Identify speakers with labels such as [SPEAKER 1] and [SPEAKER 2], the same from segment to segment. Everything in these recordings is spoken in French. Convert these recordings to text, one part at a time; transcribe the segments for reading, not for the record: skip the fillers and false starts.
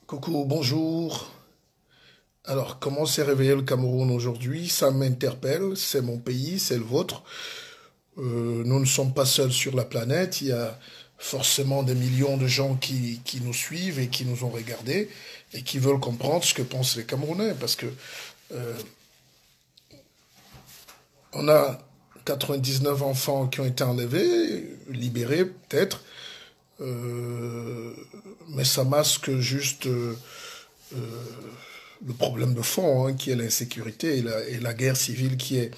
[SPEAKER 1] Coucou, bonjour. Alors, comment s'est réveillé le Cameroun aujourd'hui? Ça m'interpelle, c'est mon pays, c'est le vôtre. Nous ne sommes pas seuls sur la planète, il y a forcément des millions de gens qui nous suivent et qui nous ont regardés et qui veulent comprendre ce que pensent les Camerounais. Parce que on a 99 enfants qui ont été enlevés, libérés peut-être, euh, mais ça masque juste le problème de fond, hein, qui est l'insécurité et la guerre civile qui est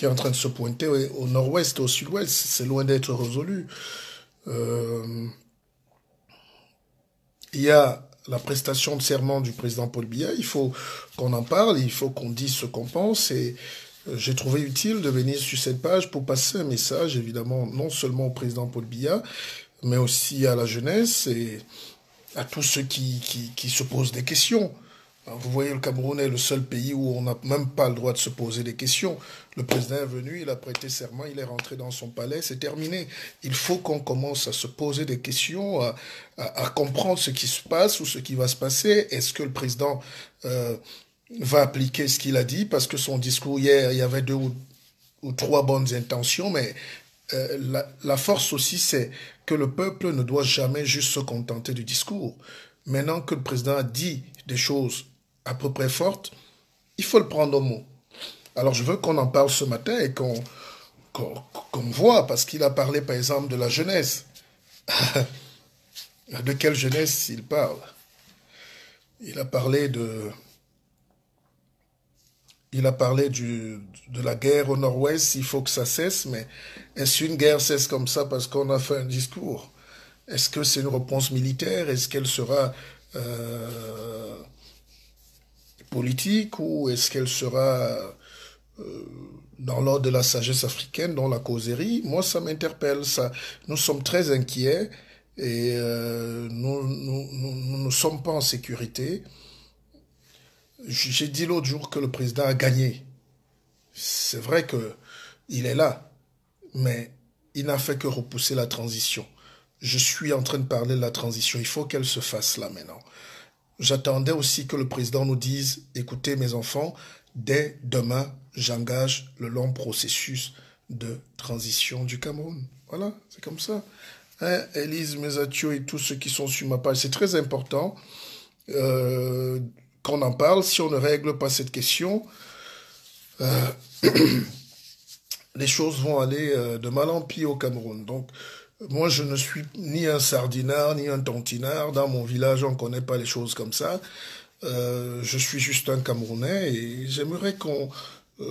[SPEAKER 1] en train de se pointer au nord-ouest, au sud-ouest. C'est loin d'être résolu. Euh, il y a la prestation de serment du président Paul Biya. Il faut qu'on en parle, il faut qu'on dise ce qu'on pense. Et j'ai trouvé utile de venir sur cette page pour passer un message, évidemment, non seulement au président Paul Biya, mais aussi à la jeunesse et à tous ceux qui se posent des questions. Alors, vous voyez, le Cameroun est le seul pays où on n'a même pas le droit de se poser des questions. Le président est venu, il a prêté serment, il est rentré dans son palais, c'est terminé. Il faut qu'on commence à se poser des questions, à comprendre ce qui se passe ou ce qui va se passer. Est-ce que le président euh, va appliquer ce qu'il a dit? Parce que son discours hier, il y avait deux ou trois bonnes intentions, mais la force aussi, c'est que le peuple ne doit jamais juste se contenter du discours. Maintenant que le président a dit des choses à peu près fortes, il faut le prendre au mot. Alors je veux qu'on en parle ce matin et qu'on qu'on voit, parce qu'il a parlé par exemple de la jeunesse. De quelle jeunesse il parle? Il a parlé de, il a parlé de la guerre au nord-ouest, il faut que ça cesse, mais est-ce qu'une guerre cesse comme ça parce qu'on a fait un discours? Est-ce que c'est une réponse militaire? Est-ce qu'elle sera euh, politique ou est-ce qu'elle sera dans l'ordre de la sagesse africaine, dans la causerie? Moi, ça m'interpelle. Ça, nous sommes très inquiets et nous ne sommes pas en sécurité. J'ai dit l'autre jour que le président a gagné. C'est vrai que il est là, mais il n'a fait que repousser la transition. Je suis en train de parler de la transition. Il faut qu'elle se fasse là maintenant. J'attendais aussi que le président nous dise, écoutez mes enfants, dès demain, j'engage le long processus de transition du Cameroun. Voilà, c'est comme ça. Hein, Élise Mesatio et tous ceux qui sont sur ma page, c'est très important euh, qu'on en parle. Si on ne règle pas cette question, euh, les choses vont aller de mal en pis au Cameroun. Donc, moi, je ne suis ni un sardinard, ni un tontinard. Dans mon village, on ne connaît pas les choses comme ça. Je suis juste un Camerounais et j'aimerais euh,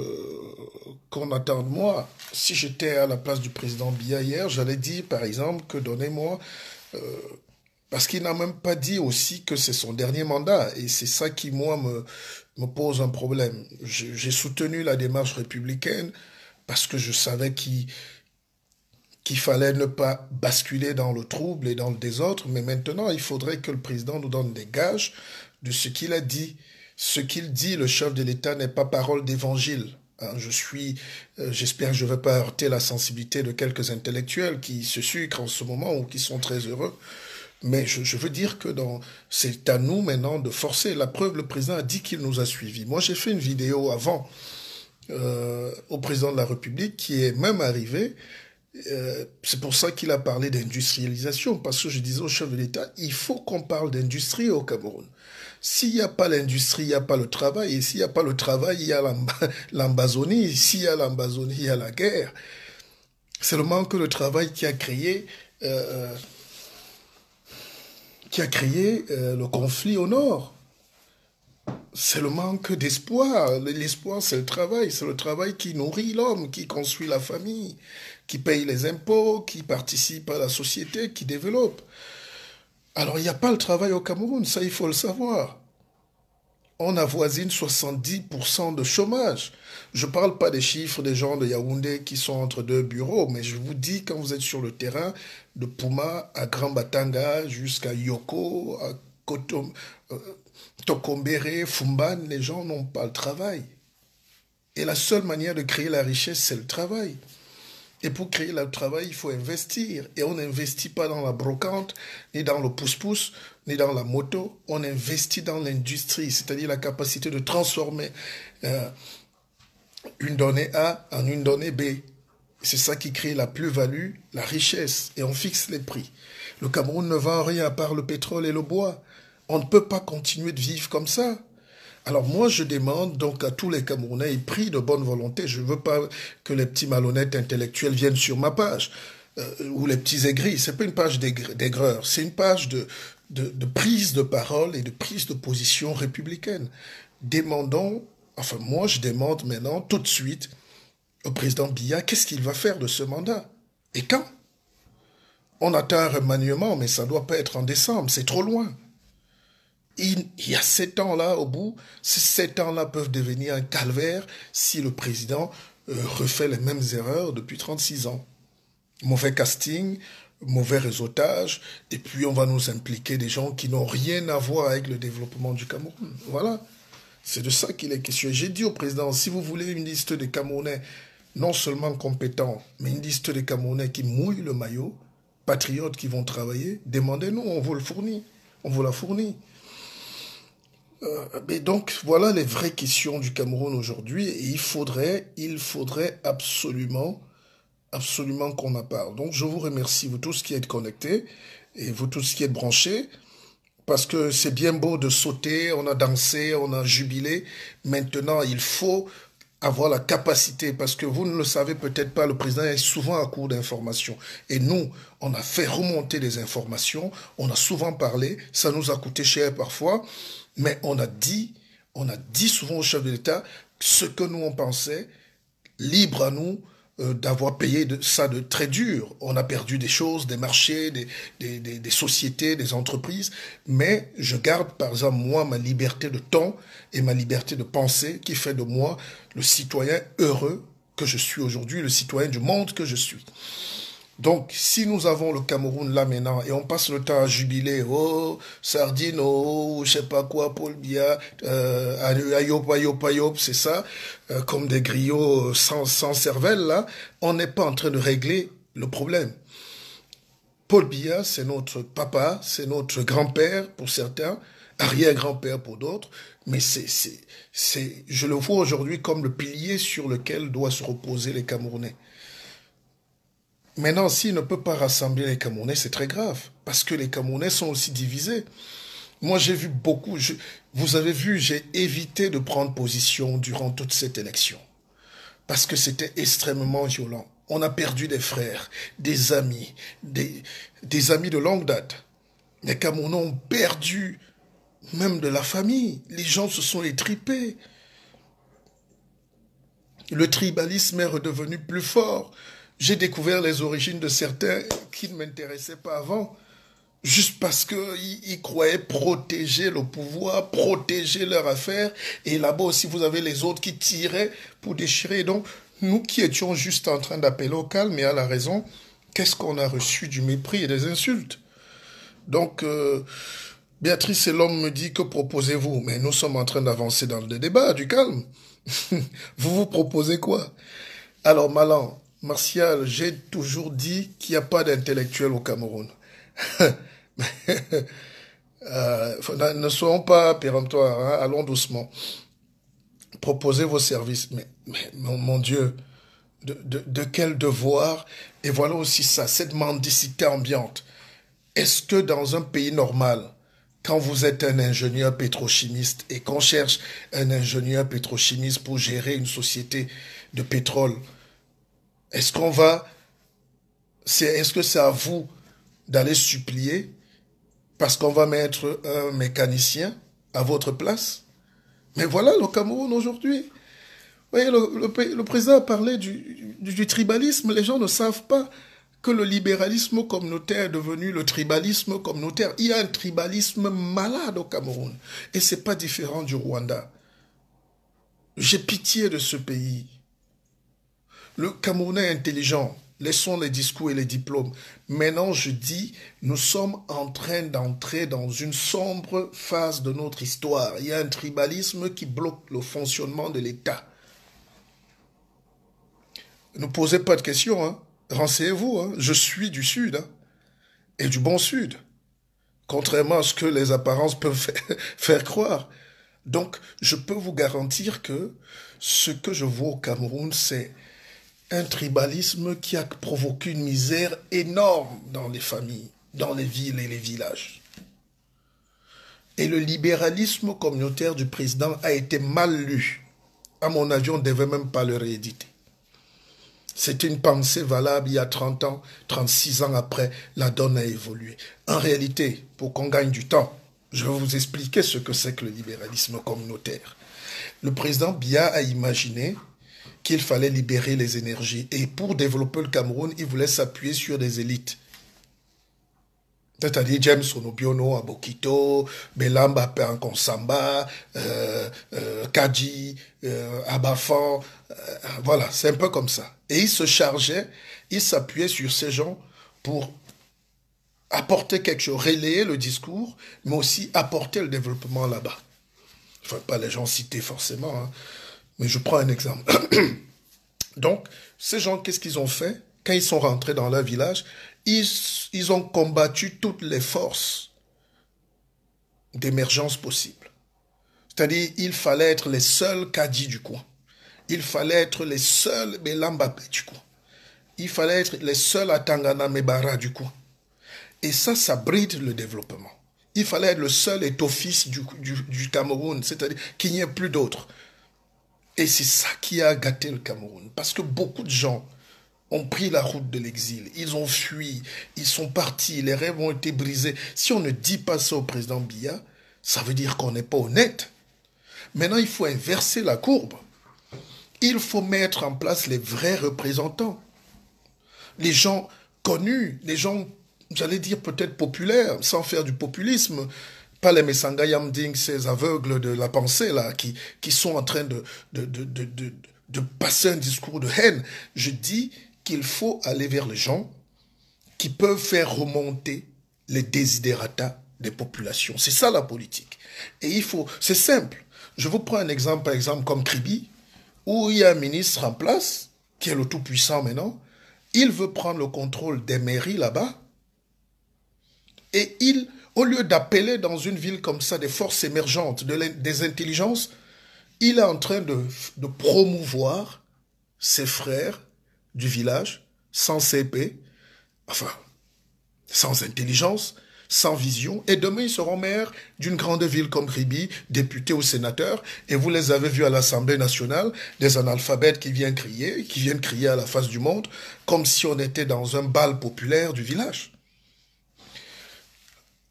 [SPEAKER 1] qu'on attende moi. Si j'étais à la place du président Biya hier, j'allais dire, par exemple, que donnez-moi... parce qu'il n'a même pas dit aussi que c'est son dernier mandat. Et c'est ça qui, moi, me pose un problème. J'ai soutenu la démarche républicaine parce que je savais qu'il fallait ne pas basculer dans le trouble et dans le désordre, mais maintenant, il faudrait que le président nous donne des gages de ce qu'il a dit. Ce qu'il dit, le chef de l'État, n'est pas parole d'évangile. Hein, j'espère que je ne vais pas heurter la sensibilité de quelques intellectuels qui se sucrent en ce moment ou qui sont très heureux. Mais je veux dire que c'est à nous maintenant de forcer. La preuve, le président a dit qu'il nous a suivis. Moi, j'ai fait une vidéo avant au président de la République qui est même arrivé. C'est pour ça qu'il a parlé d'industrialisation, parce que je disais au chef de l'État, il faut qu'on parle d'industrie au Cameroun. S'il n'y a pas l'industrie, il n'y a pas le travail, et s'il n'y a pas le travail, il y a l'Ambazonie, s'il y a l'Ambazonie, il y a la guerre. C'est le manque de travail euh, qui a créé le conflit au nord. C'est le manque d'espoir. L'espoir, c'est le travail qui nourrit l'homme, qui construit la famille, qui paye les impôts, qui participe à la société, qui développe. Alors, il n'y a pas le travail au Cameroun, ça, il faut le savoir. On avoisine 70% de chômage. Je ne parle pas des chiffres des gens de Yaoundé qui sont entre deux bureaux, mais je vous dis, quand vous êtes sur le terrain, de Puma à Grand Batanga jusqu'à Yoko, à euh, Tokombere, Fumban, les gens n'ont pas le travail. Et la seule manière de créer la richesse, c'est le travail. Et pour créer le travail, il faut investir. Et on n'investit pas dans la brocante, ni dans le pouce-pouce, ni dans la moto. On investit dans l'industrie, c'est-à-dire la capacité de transformer une donnée A en une donnée B. C'est ça qui crée la plus-value, la richesse. Et on fixe les prix. Le Cameroun ne vend rien à part le pétrole et le bois. On ne peut pas continuer de vivre comme ça. Alors moi, je demande donc à tous les Camerounais, et pris de bonne volonté, je ne veux pas que les petits malhonnêtes intellectuels viennent sur ma page, ou les petits aigris. Ce n'est pas une page d'aigreur, c'est une page de prise de parole et de prise de position républicaine. Demandons, enfin moi je demande maintenant, tout de suite, au président Biya, qu'est-ce qu'il va faire de ce mandat? Et quand? On attend un remaniement, mais ça ne doit pas être en décembre, c'est trop loin. Il y a 7 ans-là au bout, ces 7 ans-là peuvent devenir un calvaire si le président refait les mêmes erreurs depuis 36 ans. Mauvais casting, mauvais réseautage, et puis on va nous impliquer des gens qui n'ont rien à voir avec le développement du Cameroun. Voilà, c'est de ça qu'il est question. J'ai dit au président, si vous voulez une liste de Camerounais non seulement compétents, mais une liste de Camerounais qui mouillent le maillot, patriotes qui vont travailler, demandez-nous, on vous le fournit, on vous la fournit. Mais donc, voilà les vraies questions du Cameroun aujourd'hui. Et il faudrait absolument qu'on en parle. Donc, je vous remercie, vous tous qui êtes connectés et vous tous qui êtes branchés, parce que c'est bien beau de sauter, on a dansé, on a jubilé. Maintenant, il faut avoir la capacité, parce que vous ne le savez peut-être pas, le président est souvent à court d'informations. Et nous, on a fait remonter les informations, on a souvent parlé, ça nous a coûté cher parfois, mais on a dit souvent au chef de l'État ce que nous on pensait, libre à nous d'avoir payé ça de très dur. On a perdu des choses, des marchés, des sociétés, des entreprises, mais je garde par exemple moi ma liberté de temps et ma liberté de penser qui fait de moi le citoyen heureux que je suis aujourd'hui, le citoyen du monde que je suis. Donc, si nous avons le Cameroun là maintenant et on passe le temps à jubiler, oh, Sardine, oh, je sais pas quoi, Paul Biya, Ayop, Ayop, Ayop, c'est ça, comme des griots sans cervelle là, on n'est pas en train de régler le problème. Paul Biya, c'est notre papa, c'est notre grand-père pour certains, arrière-grand-père pour d'autres, mais je le vois aujourd'hui comme le pilier sur lequel doivent se reposer les Camerounais. Maintenant, s'il ne peut pas rassembler les Camerounais, c'est très grave, parce que les Camerounais sont aussi divisés. Moi, j'ai vu beaucoup, vous avez vu, j'ai évité de prendre position durant toute cette élection, parce que c'était extrêmement violent. On a perdu des frères, des amis, des amis de longue date. Les Camerounais ont perdu même de la famille. Les gens se sont étripés. Le tribalisme est redevenu plus fort. J'ai découvert les origines de certains qui ne m'intéressaient pas avant, juste parce qu'ils croyaient protéger le pouvoir, protéger leur affaire. Et là-bas aussi, vous avez les autres qui tiraient pour déchirer. Donc, nous qui étions juste en train d'appeler au calme et à la raison, qu'est-ce qu'on a reçu du mépris et des insultes? Donc, Béatrice et l'homme me dit, que proposez-vous? Mais nous sommes en train d'avancer dans le débat, du calme. Vous proposez quoi? Alors, Malan, Martial, j'ai toujours dit qu'il n'y a pas d'intellectuel au Cameroun. Ne soyons pas péremptoires, hein, allons doucement. Proposez vos services. Mais mon Dieu, de quel devoir? Et voilà aussi ça, cette mendicité ambiante. Est-ce que dans un pays normal, quand vous êtes un ingénieur pétrochimiste et qu'on cherche un ingénieur pétrochimiste pour gérer une société de pétrole, est-ce que c'est à vous d'aller supplier parce qu'on va mettre un mécanicien à votre place? Mais voilà le Cameroun aujourd'hui. Vous voyez, le président a parlé du tribalisme. Les gens ne savent pas que le libéralisme communautaire est devenu le tribalisme communautaire. Il y a un tribalisme malade au Cameroun. Et ce n'est pas différent du Rwanda. J'ai pitié de ce pays. Le Camerounais est intelligent. Laissons les discours et les diplômes. Maintenant, je dis, nous sommes en train d'entrer dans une sombre phase de notre histoire. Il y a un tribalisme qui bloque le fonctionnement de l'État. Ne posez pas de questions, hein. Renseignez-vous, hein, je suis du Sud, hein, et du bon Sud, contrairement à ce que les apparences peuvent faire croire. Donc, je peux vous garantir que ce que je vois au Cameroun, c'est un tribalisme qui a provoqué une misère énorme dans les familles, dans les villes et les villages. Et le libéralisme communautaire du président a été mal lu. À mon avis, on ne devait même pas le rééditer. C'était une pensée valable il y a 30 ans, 36 ans après, la donne a évolué. En réalité, pour qu'on gagne du temps, je vais vous expliquer ce que c'est que le libéralisme communautaire. Le président Biya a imaginé qu'il fallait libérer les énergies. Et pour développer le Cameroun, il voulait s'appuyer sur des élites. C'est-à-dire James Onobiono à Bokito, Belamba Peankonsamba, Kadji, Abafan, voilà, c'est un peu comme ça. Et il se chargeait, il s'appuyait sur ces gens pour apporter quelque chose, relayer le discours, mais aussi apporter le développement là-bas. Enfin, pas les gens cités forcément, hein, mais je prends un exemple. Donc, ces gens, qu'est-ce qu'ils ont fait? Quand ils sont rentrés dans leur village, ils ont combattu toutes les forces d'émergence possibles. C'est-à-dire, il fallait être les seuls Kadi du coin. Il fallait être les seuls Belambapé du coin. Il fallait être les seuls Atangana Mebara du coin. Et ça bride le développement. Il fallait être le seul étoffice du Cameroun, c'est-à-dire qu'il n'y ait plus d'autres. Et c'est ça qui a gâté le Cameroun. Parce que beaucoup de gens ont pris la route de l'exil. Ils ont fui, ils sont partis, les rêves ont été brisés. Si on ne dit pas ça au président Biya, ça veut dire qu'on n'est pas honnête. Maintenant, il faut inverser la courbe. Il faut mettre en place les vrais représentants. Les gens connus, les gens, j'allais dire peut-être populaires, sans faire du populisme. Pas les Messanga Yamding, ces aveugles de la pensée là, qui sont en train de passer un discours de haine. Je dis qu'il faut aller vers les gens qui peuvent faire remonter les desiderata des populations. C'est ça la politique. Et il faut, c'est simple. Je vous prends un exemple, par exemple, comme Kribi, où il y a un ministre en place, qui est le tout-puissant maintenant. Il veut prendre le contrôle des mairies là-bas. Et il, au lieu d'appeler dans une ville comme ça des forces émergentes, des intelligences, il est en train de promouvoir ses frères du village, sans CP, enfin, sans intelligence, sans vision, et demain ils seront maires d'une grande ville comme Kribi, députés ou sénateurs, et vous les avez vus à l'Assemblée nationale, des analphabètes qui viennent crier à la face du monde, comme si on était dans un bal populaire du village.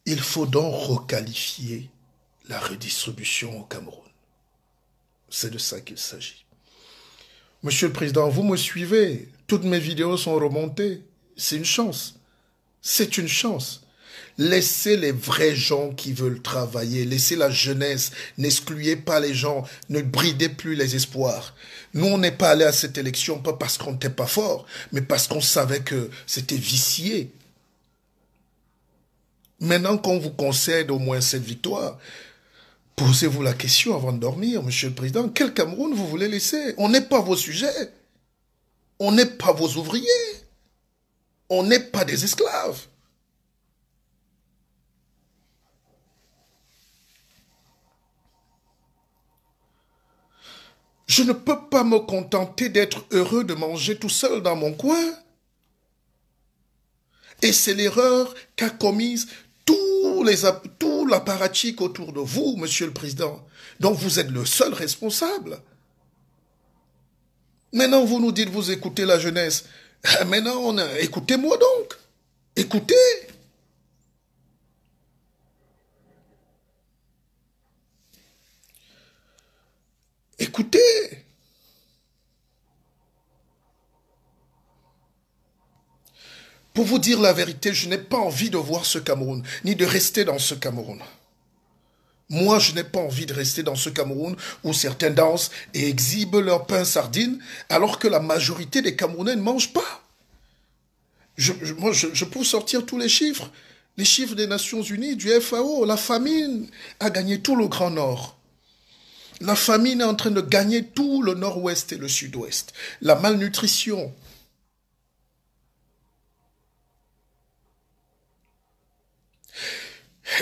[SPEAKER 1] Il faut donc requalifier la redistribution au Cameroun. C'est de ça qu'il s'agit. Monsieur le Président, vous me suivez. Toutes mes vidéos sont remontées. C'est une chance. C'est une chance. Laissez les vrais gens qui veulent travailler. Laissez la jeunesse. N'excluez pas les gens. Ne bridez plus les espoirs. Nous, on n'est pas allé à cette élection pas parce qu'on n'était pas fort, mais parce qu'on savait que c'était vicié. Maintenant qu'on vous concède au moins cette victoire, posez-vous la question avant de dormir, Monsieur le Président. Quel Cameroun vous voulez laisser? On n'est pas vos sujets. On n'est pas vos ouvriers. On n'est pas des esclaves. Je ne peux pas me contenter d'être heureux de manger tout seul dans mon coin. Et c'est l'erreur qu'a commise tout l'apparatchik autour de vous, Monsieur le Président. Donc vous êtes le seul responsable. Maintenant, vous nous dites, vous écoutez la jeunesse. Maintenant, écoutez-moi donc. Écoutez. Écoutez. Pour vous dire la vérité, je n'ai pas envie de voir ce Cameroun, ni de rester dans ce Cameroun. Moi, je n'ai pas envie de rester dans ce Cameroun où certains dansent et exhibent leur pain sardine, alors que la majorité des Camerounais ne mangent pas. Moi, je peux sortir tous les chiffres des Nations Unies, du FAO. La famine a gagné tout le Grand Nord. La famine est en train de gagner tout le Nord-Ouest et le Sud-Ouest. La malnutrition.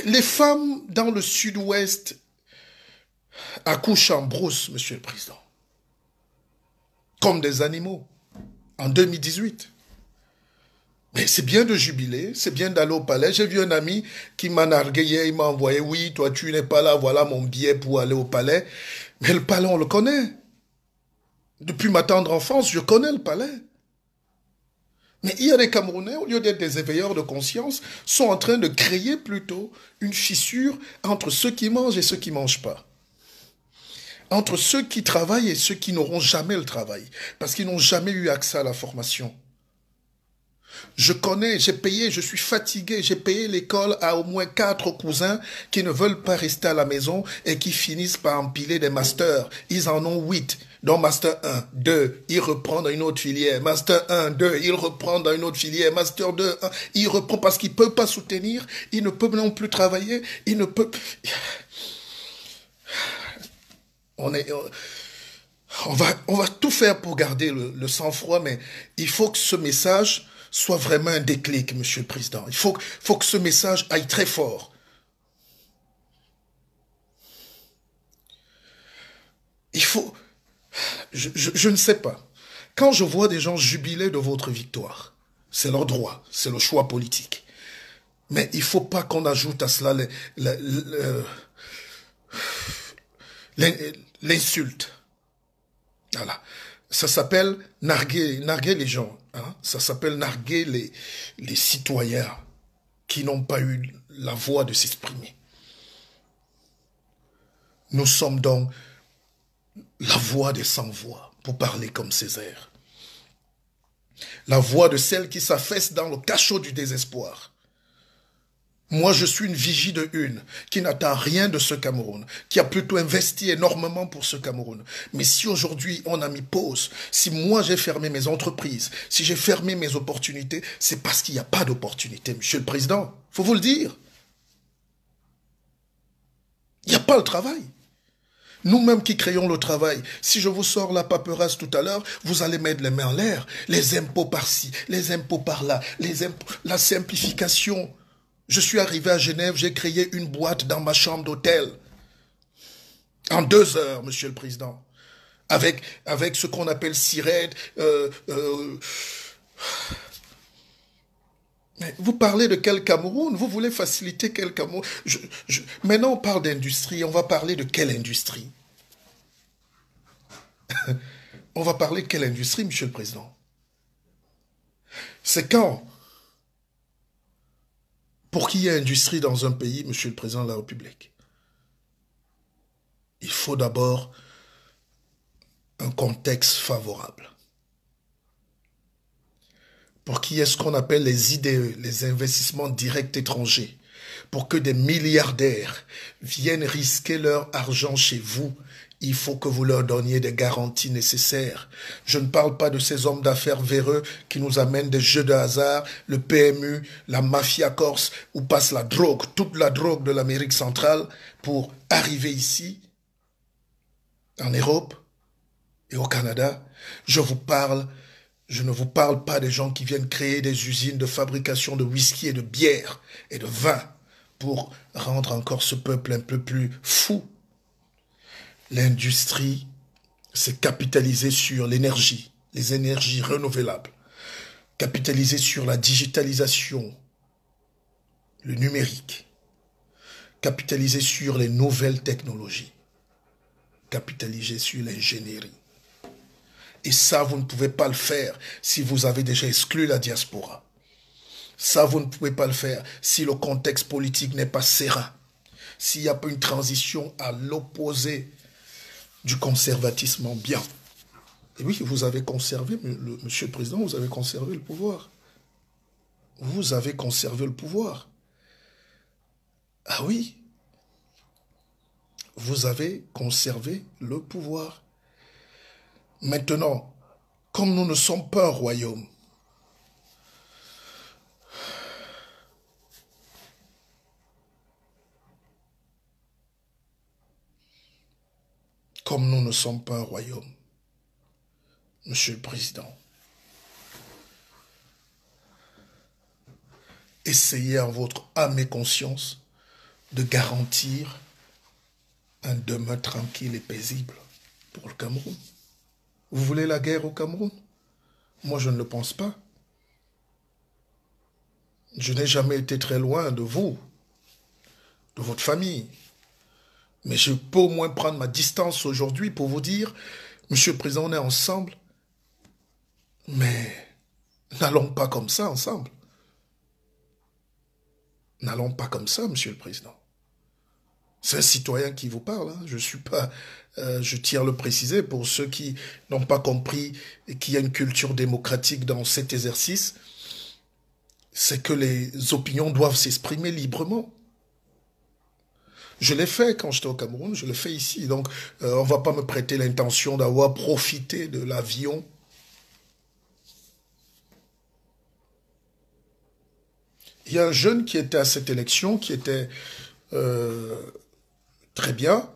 [SPEAKER 1] Les femmes dans le sud-ouest accouchent en brousse, Monsieur le Président. Comme des animaux. En 2018. Mais c'est bien de jubiler, c'est bien d'aller au palais. J'ai vu un ami qui m'a nargué hier, il m'a envoyé, oui, toi tu n'es pas là, voilà mon billet pour aller au palais. Mais le palais, on le connaît. Depuis ma tendre enfance, je connais le palais. Mais il y a des Camerounais, au lieu d'être des éveilleurs de conscience, sont en train de créer plutôt une fissure entre ceux qui mangent et ceux qui ne mangent pas. Entre ceux qui travaillent et ceux qui n'auront jamais le travail. Parce qu'ils n'ont jamais eu accès à la formation. Je connais, j'ai payé, je suis fatigué, j'ai payé l'école à au moins 4 cousins qui ne veulent pas rester à la maison et qui finissent par empiler des masters. Ils en ont 8. Donc master 1, 2, ils reprennent dans une autre filière. Master 1, 2, ils reprennent dans une autre filière. Master 2, 1, ils reprennent parce qu'ils ne peuvent pas soutenir, ils ne peuvent non plus travailler, ils ne peuvent... On va tout faire pour garder le sang-froid, mais il faut que ce message soit vraiment un déclic, Monsieur le Président. Il faut que ce message aille très fort. Il faut... Je ne sais pas. Quand je vois des gens jubiler de votre victoire, c'est leur droit, c'est le choix politique. Mais il ne faut pas qu'on ajoute à cela l'insulte. Voilà. Ça s'appelle narguer les gens. Hein? Ça s'appelle narguer les citoyens qui n'ont pas eu la voix de s'exprimer. Nous sommes donc la voix des sans-voix, pour parler comme Césaire. La voix de celle qui s'affaisse dans le cachot du désespoir. Moi, je suis une vigie de une qui n'attend rien de ce Cameroun, qui a plutôt investi énormément pour ce Cameroun. Mais si aujourd'hui on a mis pause, si moi j'ai fermé mes entreprises, si j'ai fermé mes opportunités, c'est parce qu'il n'y a pas d'opportunité, Monsieur le Président. Il faut vous le dire. Il n'y a pas le travail. Nous-mêmes qui créons le travail, si je vous sors la paperasse tout à l'heure, vous allez mettre les mains en l'air. Les impôts par-ci, les impôts par-là, la simplification. Je suis arrivé à Genève, j'ai créé une boîte dans ma chambre d'hôtel. En 2 heures, Monsieur le Président. Avec ce qu'on appelle SIRED. Mais vous parlez de quel Cameroun? Vous voulez faciliter quel Cameroun? Maintenant, on parle d'industrie. On va parler de quelle industrie? On va parler de quelle industrie, Monsieur le Président? C'est quand? Pour qu'il y ait industrie dans un pays, Monsieur le Président de la République, il faut d'abord un contexte favorable. Pour qu'il y ait ce qu'on appelle les IDE, les investissements directs étrangers, pour que des milliardaires viennent risquer leur argent chez vous, il faut que vous leur donniez des garanties nécessaires. Je ne parle pas de ces hommes d'affaires véreux qui nous amènent des jeux de hasard, le PMU, la mafia corse, où passe la drogue, toute la drogue de l'Amérique centrale, pour arriver ici, en Europe et au Canada. Je ne vous parle pas des gens qui viennent créer des usines de fabrication de whisky et de bière et de vin pour rendre encore ce peuple un peu plus fou. L'industrie, c'est capitaliser sur l'énergie, les énergies renouvelables, capitaliser sur la digitalisation, le numérique, capitaliser sur les nouvelles technologies, capitaliser sur l'ingénierie. Et ça, vous ne pouvez pas le faire si vous avez déjà exclu la diaspora. Ça, vous ne pouvez pas le faire si le contexte politique n'est pas serein, s'il n'y a pas une transition à l'opposé du conservatisme ambiant. Et oui, vous avez conservé, Monsieur le Président, vous avez conservé le pouvoir. Vous avez conservé le pouvoir. Ah oui, vous avez conservé le pouvoir. Maintenant, comme nous ne sommes pas un royaume, Monsieur le Président, essayez en votre âme et conscience de garantir un demain tranquille et paisible pour le Cameroun. Vous voulez la guerre au Cameroun? Moi, je ne le pense pas. Je n'ai jamais été très loin de vous, de votre famille. Mais je peux au moins prendre ma distance aujourd'hui pour vous dire, Monsieur le Président, on est ensemble, mais n'allons pas comme ça ensemble. N'allons pas comme ça, Monsieur le Président. C'est un citoyen qui vous parle. Hein. Je suis pas, je tiens à le préciser pour ceux qui n'ont pas compris qu'il y a une culture démocratique dans cet exercice. C'est que les opinions doivent s'exprimer librement. Je l'ai fait quand j'étais au Cameroun, je le fais ici. Donc, on ne va pas me prêter l'intention d'avoir profité de l'avion. Il y a un jeune qui était à cette élection, qui était très bien,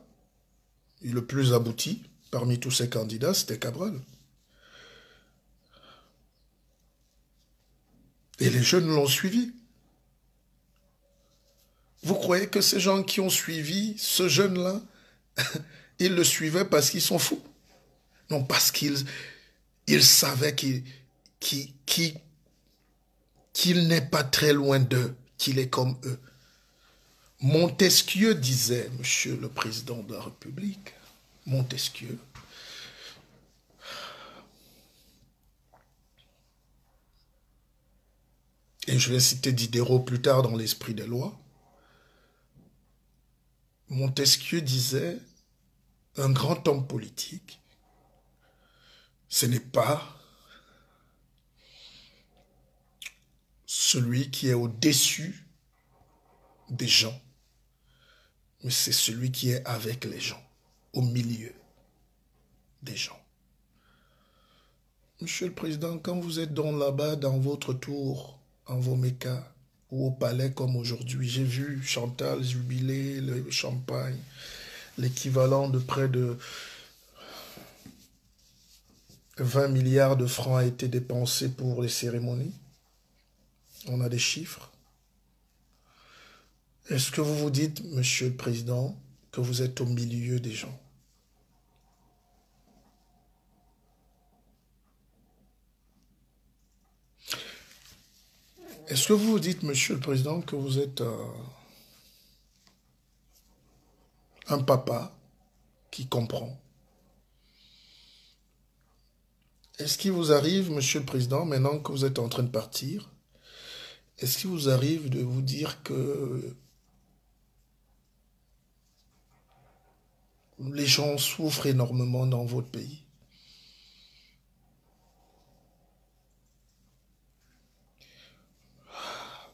[SPEAKER 1] le plus abouti parmi tous ces candidats, c'était Cabral. Et les jeunes l'ont suivi. Vous croyez que ces gens qui ont suivi ce jeune-là, ils le suivaient parce qu'ils sont fous? Non, parce qu'ils savaient qu'il n'est pas très loin d'eux, qu'il est comme eux. Montesquieu disait, Monsieur le Président de la République, Montesquieu, et je vais citer Diderot plus tard dans l'Esprit des lois, Montesquieu disait, un grand homme politique, ce n'est pas celui qui est au-dessus des gens, mais c'est celui qui est avec les gens, au milieu des gens. Monsieur le Président, quand vous êtes là-bas, dans votre tour, en vos mécas, ou au palais comme aujourd'hui, j'ai vu Chantal jubiler, le champagne, l'équivalent de près de 20 milliards de francs a été dépensé pour les cérémonies. On a des chiffres. Est-ce que vous vous dites, Monsieur le Président, que vous êtes au milieu des gens? Est-ce que vous vous dites, Monsieur le Président, que vous êtes un papa qui comprend? Est-ce qu'il vous arrive, Monsieur le Président, maintenant que vous êtes en train de partir, est-ce qu'il vous arrive de vous dire que les gens souffrent énormément dans votre pays?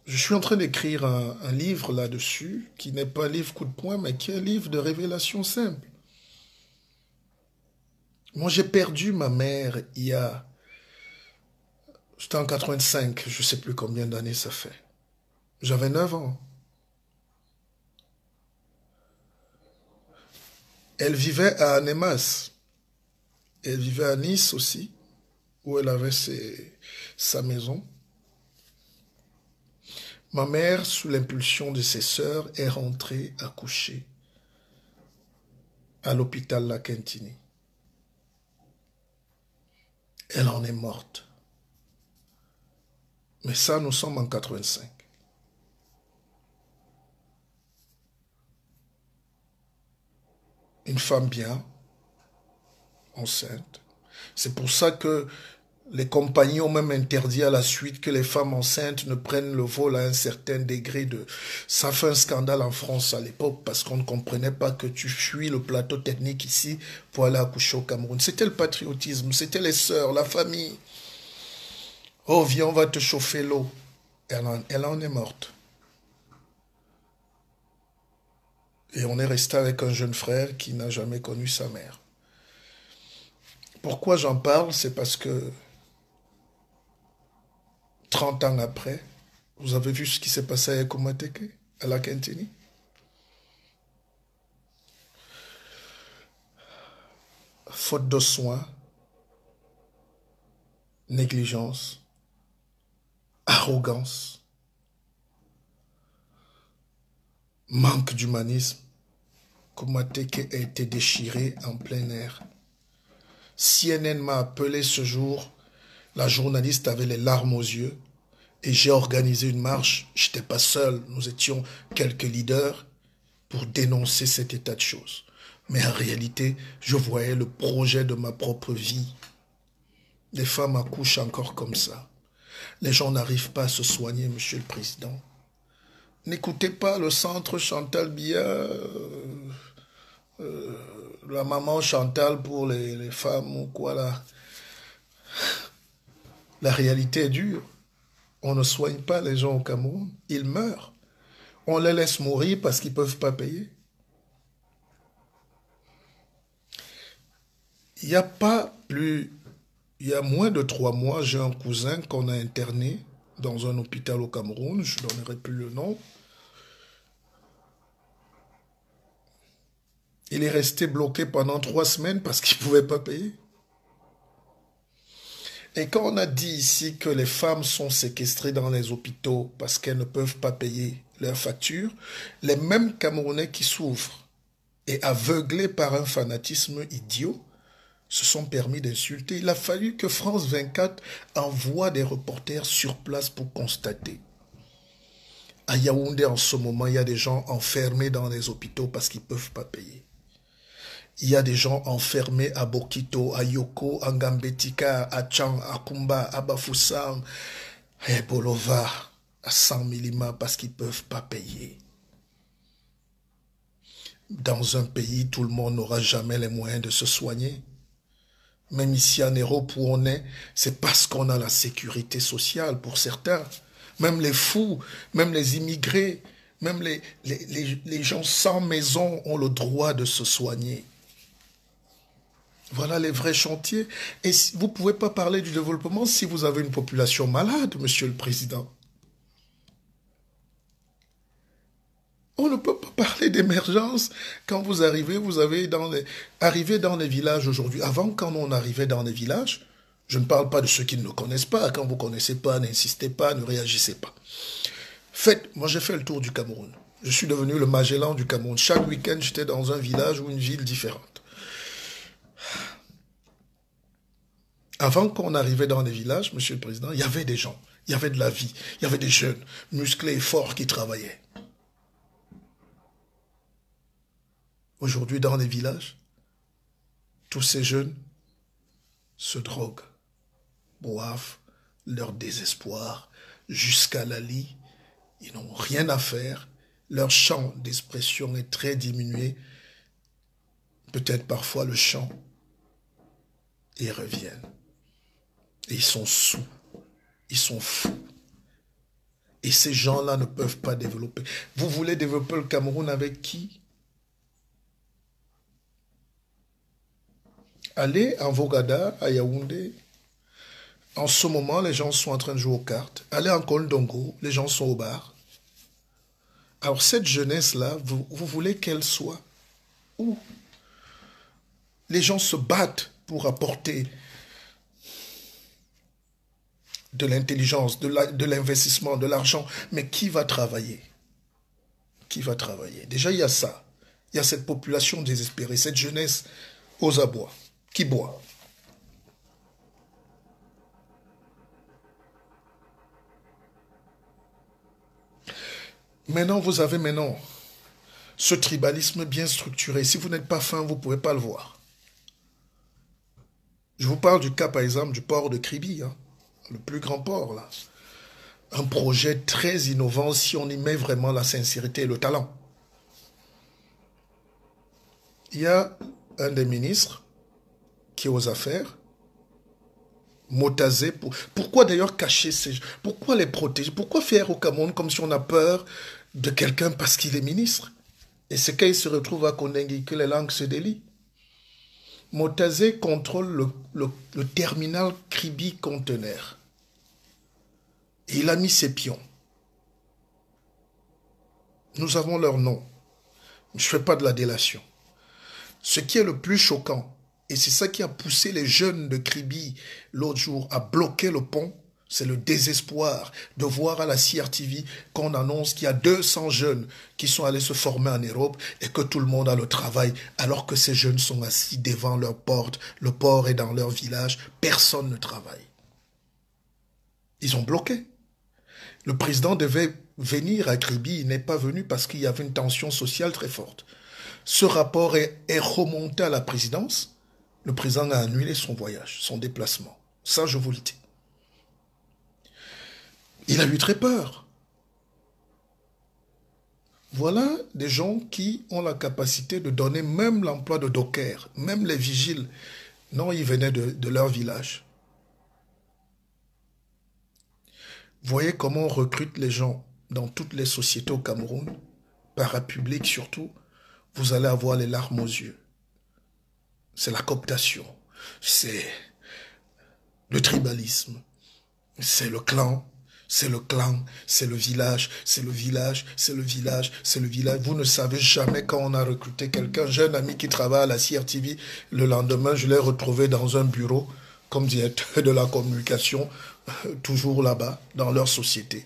[SPEAKER 1] Je suis en train d'écrire un livre là-dessus, qui n'est pas un livre coup de poing, mais qui est un livre de révélation simple. Moi, j'ai perdu ma mère il y a... C'était en 85, je ne sais plus combien d'années ça fait. J'avais 9 ans. Elle vivait à Annemasse. Elle vivait à Nice aussi, où elle avait sa maison. Ma mère, sous l'impulsion de ses sœurs, est rentrée accoucher à l'hôpital La Quintini. Elle en est morte. Mais ça, nous sommes en 85. Une femme bien, enceinte. C'est pour ça que les compagnies ont même interdit à la suite que les femmes enceintes ne prennent le vol à un certain degré de... Ça fait un scandale en France à l'époque parce qu'on ne comprenait pas que tu fuis le plateau technique ici pour aller accoucher au Cameroun. C'était le patriotisme, c'était les sœurs, la famille. Oh, viens, on va te chauffer l'eau. Elle en est morte. Et on est resté avec un jeune frère qui n'a jamais connu sa mère. Pourquoi j'en parle? C'est parce que 30 ans après, vous avez vu ce qui s'est passé à Ekomateke, à la Quintini? Faute de soins, négligence, arrogance, Manque d'humanisme. Koumateke a été déchiré en plein air. CNN m'a appelé ce jour. La journaliste avait les larmes aux yeux. Et j'ai organisé une marche. Je n'étais pas seul. Nous étions quelques leaders pour dénoncer cet état de choses. Mais en réalité, je voyais le projet de ma propre vie. Les femmes accouchent encore comme ça. Les gens n'arrivent pas à se soigner, Monsieur le Président. N'écoutez pas le centre Chantal Biya, la maman Chantal pour les femmes ou quoi là. La réalité est dure. On ne soigne pas les gens au Cameroun. Ils meurent. On les laisse mourir parce qu'ils ne peuvent pas payer. Il n'y a pas plus... Il y a moins de 3 mois, j'ai un cousin qu'on a interné dans un hôpital au Cameroun. Je ne donnerai plus le nom. Il est resté bloqué pendant 3 semaines parce qu'il ne pouvait pas payer. Et quand on a dit ici que les femmes sont séquestrées dans les hôpitaux parce qu'elles ne peuvent pas payer leurs factures, les mêmes Camerounais qui souffrent et aveuglés par un fanatisme idiot se sont permis d'insulter. Il a fallu que France 24 envoie des reporters sur place pour constater. À Yaoundé, en ce moment, il y a des gens enfermés dans les hôpitaux parce qu'ils ne peuvent pas payer. Il y a des gens enfermés à Bokito, à Yoko, à Ngambetika, à Tchang, à Kumba, à Bafoussam, à Ebolova, à San Milima parce qu'ils ne peuvent pas payer. Dans un pays, tout le monde n'aura jamais les moyens de se soigner. Même ici en Europe où on est, c'est parce qu'on a la sécurité sociale pour certains. Même les fous, même les immigrés, même les gens sans maison ont le droit de se soigner. Voilà les vrais chantiers. Et vous ne pouvez pas parler du développement si vous avez une population malade, Monsieur le Président. On ne peut pas parler d'émergence quand vous arrivez dans les villages aujourd'hui. Avant, quand on arrivait dans les villages, je ne parle pas de ceux qui ne le connaissent pas. Quand vous ne connaissez pas, n'insistez pas, ne réagissez pas. Moi j'ai fait le tour du Cameroun. Je suis devenu le Magellan du Cameroun. Chaque week-end, j'étais dans un village ou une ville différente. Avant qu'on arrivait dans les villages, Monsieur le Président, il y avait des gens, il y avait de la vie, il y avait des jeunes, musclés et forts qui travaillaient. Aujourd'hui, dans les villages, tous ces jeunes se droguent, boivent leur désespoir jusqu'à la lie. Ils n'ont rien à faire. Leur champ d'expression est très diminué. Peut-être parfois le chant. Et ils reviennent. Et ils sont sous. Ils sont fous. Et ces gens-là ne peuvent pas développer. Vous voulez développer le Cameroun avec qui? Allez en Vogada, à Yaoundé. En ce moment, les gens sont en train de jouer aux cartes. Allez en Kondongo, les gens sont au bar. Alors cette jeunesse-là, vous voulez qu'elle soit où? Les gens se battent pour apporter de l'intelligence, de l'investissement, de l'argent. Mais qui va travailler? Qui va travailler? Déjà, il y a ça. Il y a cette population désespérée, cette jeunesse aux abois, qui boit. Maintenant, vous avez ce tribalisme bien structuré. Si vous n'êtes pas fin, vous ne pouvez pas le voir. Je vous parle du cas, par exemple, du port de Kribi, hein, le plus grand port, là. Un projet très innovant si on y met vraiment la sincérité et le talent. Il y a un des ministres qui est aux affaires, Motazé. Pourquoi d'ailleurs cacher ces gens? Pourquoi les protéger? Pourquoi faire au Cameroun comme si on a peur de quelqu'un parce qu'il est ministre? Et c'est quand il se retrouve à Kondengui que les langues se délient. Motazé contrôle le terminal Kribi conteneur. Et il a mis ses pions. Nous avons leur nom. Je ne fais pas de la délation. Ce qui est le plus choquant, et c'est ça qui a poussé les jeunes de Kribi l'autre jour à bloquer le pont, C'est le désespoir de voir à la CRTV qu'on annonce qu'il y a 200 jeunes qui sont allés se former en Europe et que tout le monde a le travail, alors que ces jeunes sont assis devant leur porte, le port est dans leur village, personne ne travaille. Ils ont bloqué. Le président devait venir à Kribi, il n'est pas venu parce qu'il y avait une tension sociale très forte. Ce rapport est remonté à la présidence. Le président a annulé son voyage, son déplacement. Ça, je vous le dis. Il a eu très peur. Voilà des gens qui ont la capacité de donner même l'emploi de docker, même les vigiles. Non, ils venaient de leur village. Voyez comment on recrute les gens dans toutes les sociétés au Cameroun, parapubliques surtout. Vous allez avoir les larmes aux yeux. C'est la cooptation, c'est le tribalisme, c'est le clan, c'est le clan, c'est le village, c'est le village, c'est le village, c'est le village. Vous ne savez jamais quand on a recruté quelqu'un. J'ai un ami qui travaille à la CRTV. Le lendemain, je l'ai retrouvé dans un bureau comme directeur de la communication, toujours là-bas, dans leur société.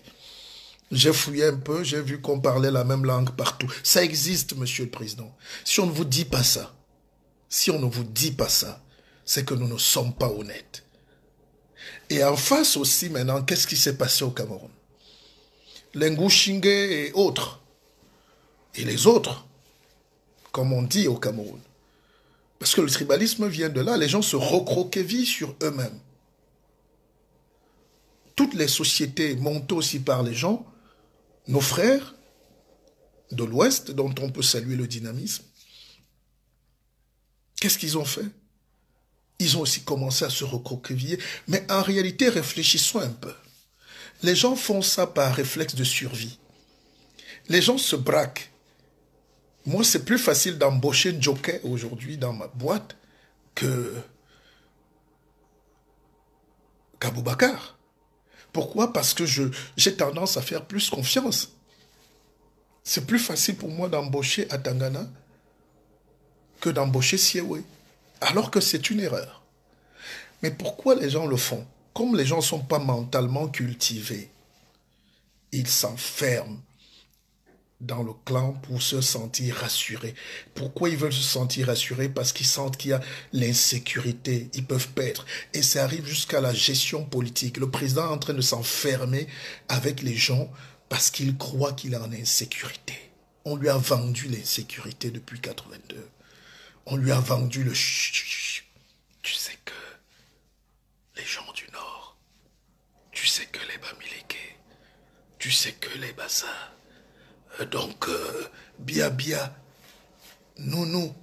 [SPEAKER 1] J'ai fouillé un peu, j'ai vu qu'on parlait la même langue partout. Ça existe, Monsieur le Président. Si on ne vous dit pas ça, c'est que nous ne sommes pas honnêtes. Et en face aussi, maintenant, qu'est-ce qui s'est passé au Cameroun? Les Ngouchingue et autres, et les autres, comme on dit au Cameroun. Parce que le tribalisme vient de là, les gens se recroquevillent sur eux-mêmes. Toutes les sociétés montées aussi par les gens, nos frères de l'Ouest, dont on peut saluer le dynamisme, qu'est-ce qu'ils ont fait? Ils ont aussi commencé à se recroqueviller. Mais en réalité, réfléchissons un peu. Les gens font ça par réflexe de survie. Les gens se braquent. Moi, c'est plus facile d'embaucher un jockey aujourd'hui dans ma boîte qu'Aboubacar. Pourquoi? Parce que j'ai tendance à faire plus confiance. C'est plus facile pour moi d'embaucher Atangana que d'embaucher Siewe. Alors que c'est une erreur. Mais pourquoi les gens le font? Comme les gens ne sont pas mentalement cultivés, ils s'enferment dans le clan pour se sentir rassurés. Pourquoi ils veulent se sentir rassurés? Parce qu'ils sentent qu'il y a l'insécurité, ils peuvent perdre. Et ça arrive jusqu'à la gestion politique. Le président est en train de s'enfermer avec les gens parce qu'il croit qu'il est en insécurité. On lui a vendu l'insécurité depuis 82. On lui a vendu le chut. Tu sais que les gens du Nord, tu sais que les Bamileke, tu sais que les Bassa, donc Bia, nous.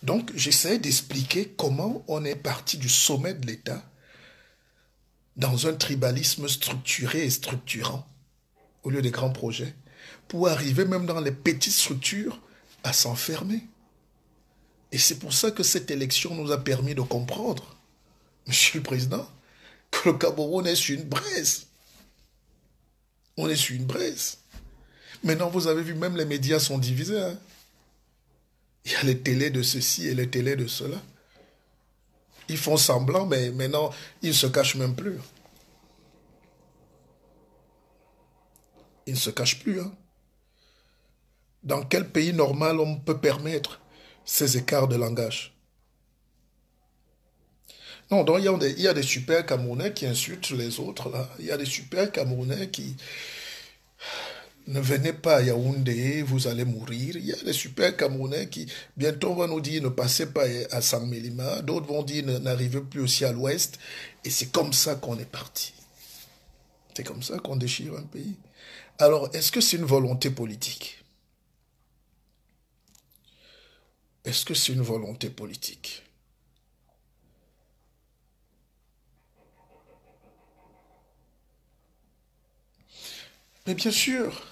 [SPEAKER 1] Donc j'essaie d'expliquer comment on est parti du sommet de l'État dans un tribalisme structuré et structurant, au lieu des grands projets, pour arriver même dans les petites structures à s'enfermer. Et c'est pour ça que cette élection nous a permis de comprendre, Monsieur le Président, que le Cameroun est sur une braise. On est sur une braise. Maintenant, vous avez vu, même les médias sont divisés. Hein? Il y a les télés de ceci et les télés de cela. Ils font semblant, mais maintenant, ils ne se cachent même plus. Ils ne se cachent plus. Hein? Dans quel pays normal on peut permettre ces écarts de langage? Non, donc il y a des super Camerounais qui insultent les autres, là. Il y a des super Camerounais qui ne venez pas à Yaoundé, vous allez mourir. Il y a des super Camerounais qui, bientôt, vont nous dire ne passez pas à Sang-Mélima. D'autres vont dire n'arrivez plus aussi à l'ouest. Et c'est comme ça qu'on est parti. C'est comme ça qu'on déchire un pays. Alors, est-ce que c'est une volonté politique? Est-ce que c'est une volonté politique? Mais bien sûr,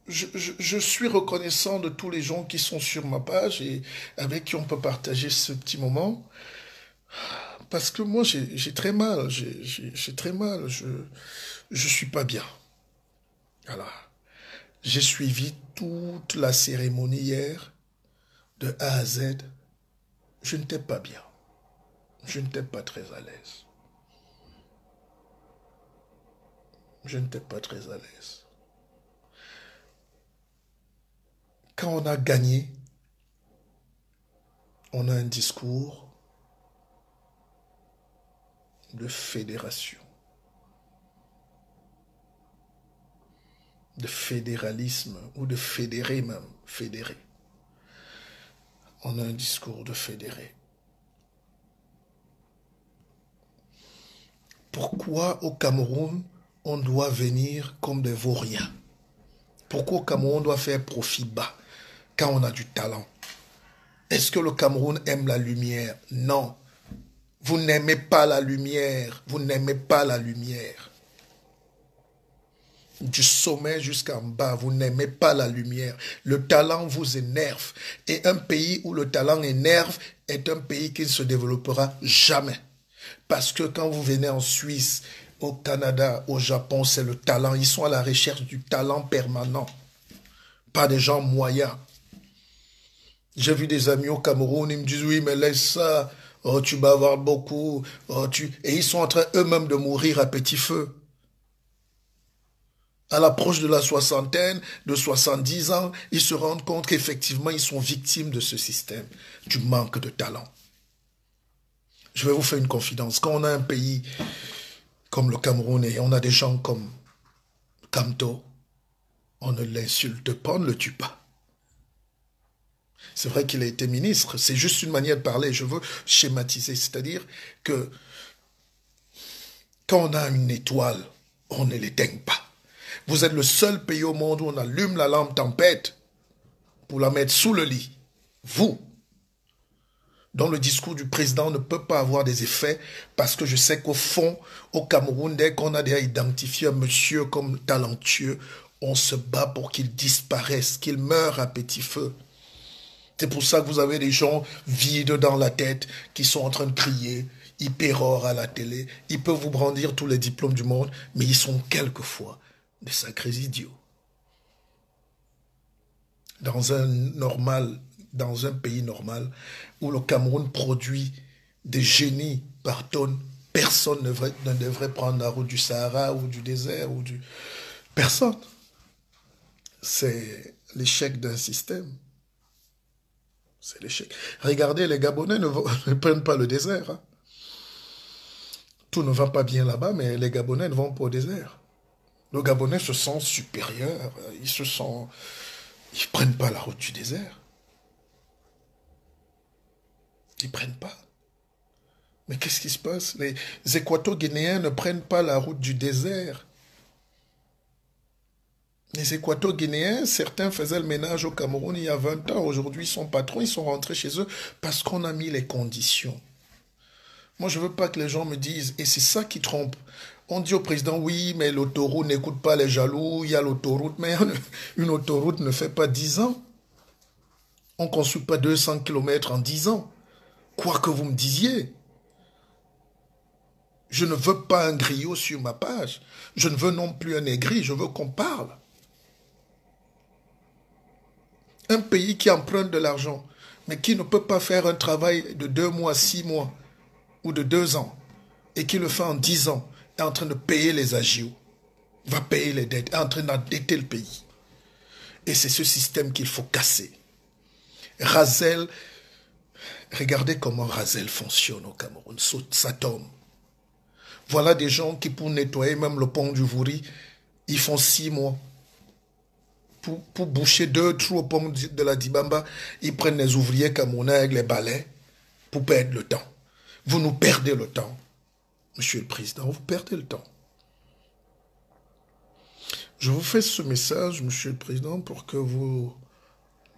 [SPEAKER 1] je suis reconnaissant de tous les gens qui sont sur ma page et avec qui on peut partager ce petit moment. Parce que moi, j'ai très mal. J'ai très mal. Je suis pas bien. Voilà. J'ai suivi toute la cérémonie hier, de A à Z. Je n'étais pas bien. Je n'étais pas très à l'aise. Je n'étais pas très à l'aise. Quand on a gagné, on a un discours de fédération, de fédéralisme ou de fédérer même, fédérer. On a un discours de fédérer. Pourquoi au Cameroun, on doit venir comme des vauriens? Pourquoi au Cameroun, on doit faire profit bas quand on a du talent? Est-ce que le Cameroun aime la lumière? Non. Vous n'aimez pas la lumière. Vous n'aimez pas la lumière. Du sommet jusqu'en bas, vous n'aimez pas la lumière. Le talent vous énerve. Et un pays où le talent énerve est un pays qui ne se développera jamais. Parce que quand vous venez en Suisse, au Canada, au Japon, c'est le talent. Ils sont à la recherche du talent permanent. Pas des gens moyens. J'ai vu des amis au Cameroun, ils me disent, oui, mais laisse ça, oh, tu vas avoir beaucoup. Oh, Et ils sont en train eux-mêmes de mourir à petit feu. À l'approche de la soixantaine, de 70 ans, ils se rendent compte qu'effectivement, ils sont victimes de ce système, du manque de talent. Je vais vous faire une confidence. Quand on a un pays comme le Cameroun et on a des gens comme Kamto, on ne l'insulte pas, on ne le tue pas. C'est vrai qu'il a été ministre, c'est juste une manière de parler, je veux schématiser, c'est-à-dire que quand on a une étoile, on ne l'éteint pas. Vous êtes le seul pays au monde où on allume la lampe tempête pour la mettre sous le lit. Vous, dont le discours du président ne peut pas avoir des effets parce que je sais qu'au fond, au Cameroun, dès qu'on a déjà identifié un monsieur comme talentueux, on se bat pour qu'il disparaisse, qu'il meure à petit feu. C'est pour ça que vous avez des gens vides dans la tête qui sont en train de crier, hyper à la télé. Ils peuvent vous brandir tous les diplômes du monde, mais ils sont quelquefois des sacrés idiots. Dans un pays normal, où le Cameroun produit des génies par tonnes, personne ne devrait prendre la route du Sahara ou du désert ou du... Personne. C'est l'échec d'un système. C'est l'échec. Regardez, les Gabonais ne prennent pas le désert. Hein. Tout ne va pas bien là-bas, mais les Gabonais ne vont pas au désert. Les Gabonais se sentent supérieurs. Ils ne prennent pas la route du désert. Ils ne prennent pas. Mais qu'est-ce qui se passe? Les Équato-Guinéens ne prennent pas la route du désert. Les Équato-Guinéens, certains faisaient le ménage au Cameroun il y a 20 ans. Aujourd'hui, ils sont patrons, ils sont rentrés chez eux parce qu'on a mis les conditions. Moi, je ne veux pas que les gens me disent, et c'est ça qui trompe. On dit au président, oui, mais l'autoroute n'écoute pas les jaloux, il y a l'autoroute, mais une autoroute ne fait pas 10 ans. On ne construit pas 200 km en 10 ans. Quoi que vous me disiez. Je ne veux pas un griot sur ma page. Je ne veux non plus un aigri, je veux qu'on parle. Un pays qui emprunte de l'argent, mais qui ne peut pas faire un travail de 2 mois, 6 mois, ou de 2 ans, et qui le fait en 10 ans, est en train de payer les agios, va payer les dettes, est en train d'endetter le pays. Et c'est ce système qu'il faut casser. Razel, regardez comment Razel fonctionne au Cameroun, ça tombe. Voilà des gens qui, pour nettoyer même le pont du Vouri, ils font 6 mois. Pour boucher 2 trous au pont de la Dibamba, ils prennent les ouvriers camerounais avec les balais pour perdre le temps. Vous nous perdez le temps. Monsieur le Président, vous perdez le temps. Je vous fais ce message, Monsieur le Président, pour que vous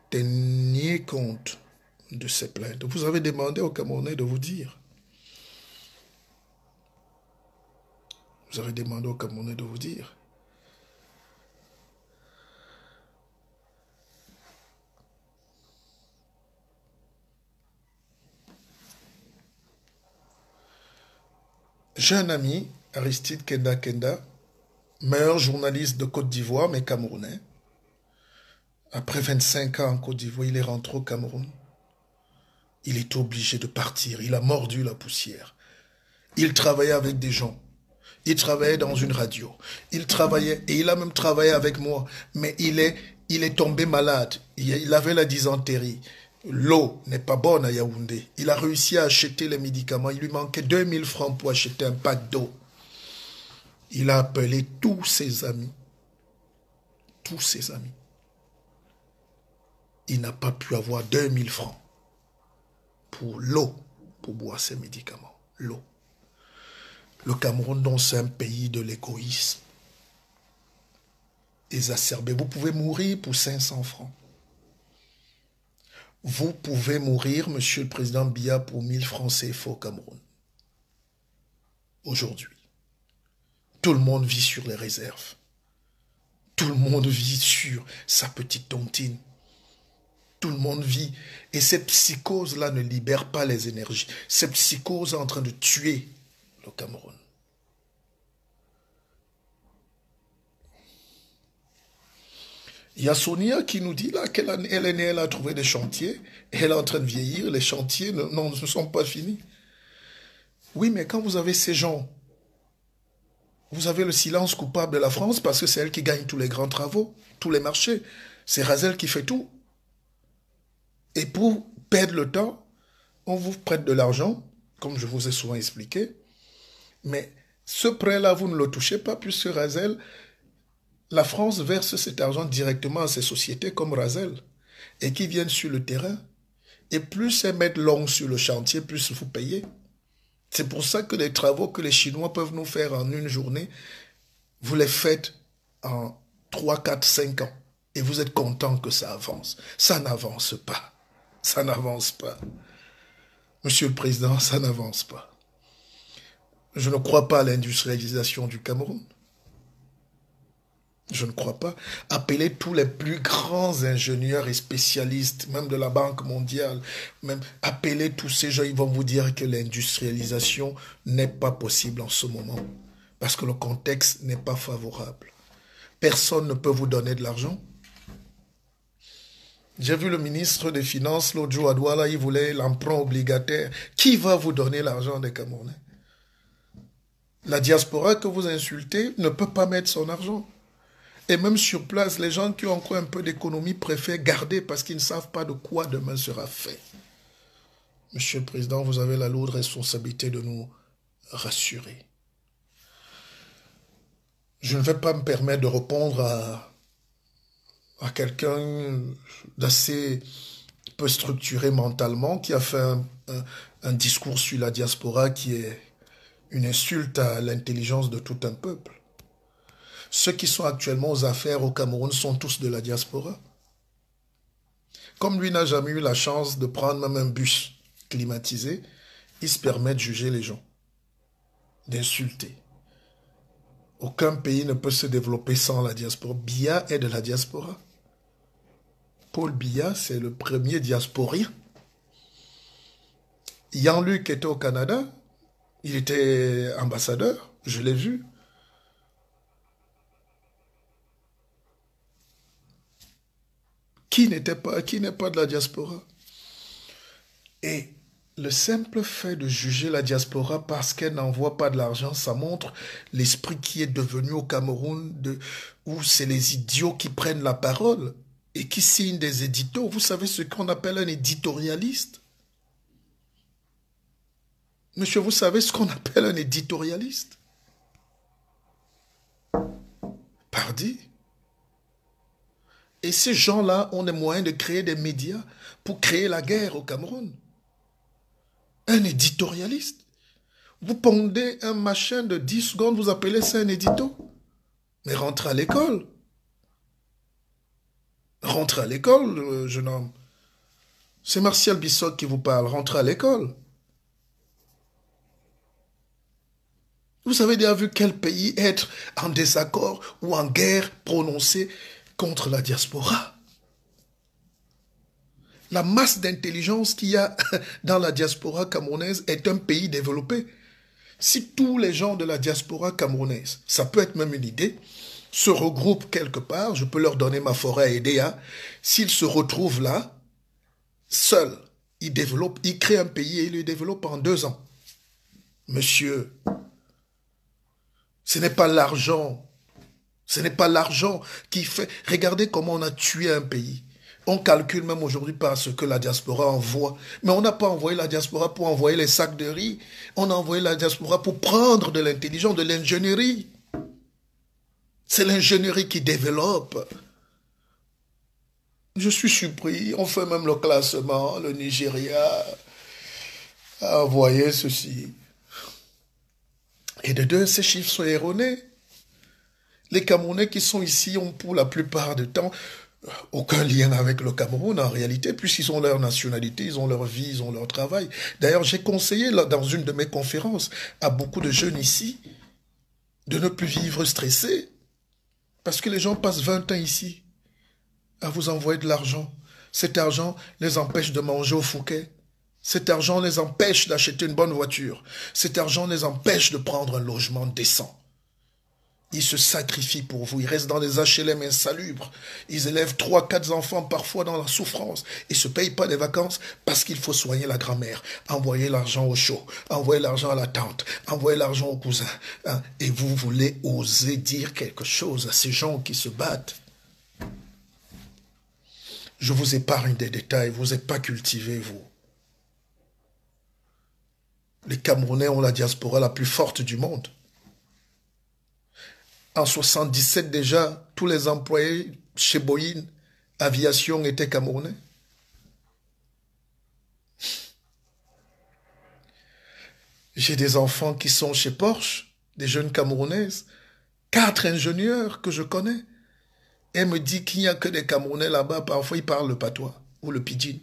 [SPEAKER 1] teniez compte de ces plaintes. Vous avez demandé aux Camerounais de vous dire. Vous avez demandé aux Camerounais de vous dire. J'ai un ami, Aristide Kenda Kenda, meilleur journaliste de Côte d'Ivoire, mais camerounais. Après 25 ans en Côte d'Ivoire, il est rentré au Cameroun. il est obligé de partir. Il a mordu la poussière. Il travaillait avec des gens. Il travaillait dans une radio. Il travaillait, et il a même travaillé avec moi. Mais il est tombé malade. Il avait la dysenterie. L'eau n'est pas bonne à Yaoundé. Il a réussi à acheter les médicaments. Il lui manquait 2000 francs pour acheter un pack d'eau. Il a appelé tous ses amis. Tous ses amis. Il n'a pas pu avoir 2000 francs pour l'eau, pour boire ses médicaments. L'eau. Le Cameroun, donc, c'est un pays de l'égoïsme exacerbé. Vous pouvez mourir pour 500 francs. Vous pouvez mourir, monsieur le président Biya, pour 1000 francs CFA au Cameroun. Aujourd'hui. Tout le monde vit sur les réserves. Tout le monde vit sur sa petite tontine. Tout le monde vit. Et cette psychose-là ne libère pas les énergies. Cette psychose est en train de tuer le Cameroun. Il y a Sonia qui nous dit là qu'elle est née, elle a trouvé des chantiers, et elle est en train de vieillir, les chantiers ne sont pas finis. Oui, mais quand vous avez ces gens, vous avez le silence coupable de la France parce que c'est elle qui gagne tous les grands travaux, tous les marchés. C'est Razel qui fait tout. Et pour perdre le temps, on vous prête de l'argent, comme je vous ai souvent expliqué, mais ce prêt-là, vous ne le touchez pas puisque Razel, la France verse cet argent directement à ces sociétés comme Razel et qui viennent sur le terrain. Et plus elles mettent long sur le chantier, plus vous payez. C'est pour ça que les travaux que les Chinois peuvent nous faire en une journée, vous les faites en 3, 4, 5 ans. Et vous êtes content que ça avance. Ça n'avance pas. Ça n'avance pas. Monsieur le Président, ça n'avance pas. Je ne crois pas à l'industrialisation du Cameroun. Je ne crois pas. Appelez tous les plus grands ingénieurs et spécialistes, même de la Banque mondiale, même appelez tous ces gens, ils vont vous dire que l'industrialisation n'est pas possible en ce moment. Parce que le contexte n'est pas favorable. Personne ne peut vous donner de l'argent. J'ai vu le ministre des Finances l'autre jour à Douala, il voulait l'emprunt obligataire. Qui va vous donner l'argent des Camerounais? La diaspora que vous insultez ne peut pas mettre son argent. Et même sur place, les gens qui ont encore un peu d'économie préfèrent garder parce qu'ils ne savent pas de quoi demain sera fait. Monsieur le Président, vous avez la lourde responsabilité de nous rassurer. Je ne vais pas me permettre de répondre à quelqu'un d'assez peu structuré mentalement qui a fait un discours sur la diaspora qui est une insulte à l'intelligence de tout un peuple. Ceux qui sont actuellement aux affaires au Cameroun sont tous de la diaspora. Comme lui n'a jamais eu la chance de prendre même un bus climatisé, il se permet de juger les gens, d'insulter. Aucun pays ne peut se développer sans la diaspora. Biya est de la diaspora. Paul Biya, c'est le premier diasporien. Jean-Luc était au Canada, il était ambassadeur, je l'ai vu. Qui n'est pas de la diaspora? Et le simple fait de juger la diaspora parce qu'elle n'envoie pas de l'argent, ça montre l'esprit qui est devenu au Cameroun, où c'est les idiots qui prennent la parole et qui signent des éditos. Vous savez ce qu'on appelle un éditorialiste? Monsieur, vous savez ce qu'on appelle un éditorialiste? Pardi. Et ces gens-là ont les moyens de créer des médias pour créer la guerre au Cameroun. Un éditorialiste. Vous pondez un machin de 10 secondes, vous appelez ça un édito. Mais rentrez à l'école. Rentrez à l'école, jeune homme. C'est Martial Bissot qui vous parle. Rentrez à l'école. Vous avez déjà vu quel pays être en désaccord ou en guerre prononcée contre la diaspora? La masse d'intelligence qu'il y a dans la diaspora camerounaise est un pays développé. Si tous les gens de la diaspora camerounaise, ça peut être même une idée, se regroupent quelque part, je peux leur donner ma forêt à Edea, s'ils se retrouvent là, seuls, il crée un pays et il le développe en 2 ans. Monsieur, ce n'est pas l'argent. Ce n'est pas l'argent qui fait... Regardez comment on a tué un pays. On calcule même aujourd'hui par ce que la diaspora envoie. Mais on n'a pas envoyé la diaspora pour envoyer les sacs de riz. On a envoyé la diaspora pour prendre de l'intelligence, de l'ingénierie. C'est l'ingénierie qui développe. Je suis surpris. On fait même le classement. Le Nigeria a envoyé ceci. Et de deux, ces chiffres sont erronés. Les Camerounais qui sont ici ont pour la plupart du temps aucun lien avec le Cameroun en réalité, puisqu'ils ont leur nationalité, ils ont leur vie, ils ont leur travail. D'ailleurs, j'ai conseillé dans une de mes conférences à beaucoup de jeunes ici de ne plus vivre stressés, parce que les gens passent 20 ans ici à vous envoyer de l'argent. Cet argent les empêche de manger au Fouquet. Cet argent les empêche d'acheter une bonne voiture. Cet argent les empêche de prendre un logement décent. Ils se sacrifient pour vous. Ils restent dans les HLM insalubres. Ils élèvent 3, 4 enfants parfois dans la souffrance. Ils ne se payent pas des vacances parce qu'il faut soigner la grand-mère. Envoyer l'argent au chaud. Envoyer l'argent à la tante. Envoyer l'argent au cousin. Et vous voulez oser dire quelque chose à ces gens qui se battent. Je vous épargne des détails. Vous n'êtes pas cultivés, vous. Les Camerounais ont la diaspora la plus forte du monde. En 77 déjà, tous les employés chez Boeing Aviation étaient camerounais. J'ai des enfants qui sont chez Porsche, des jeunes camerounaises, 4 ingénieurs que je connais. Elle me dit qu'il n'y a que des Camerounais là-bas, parfois ils parlent le patois ou le pidgin.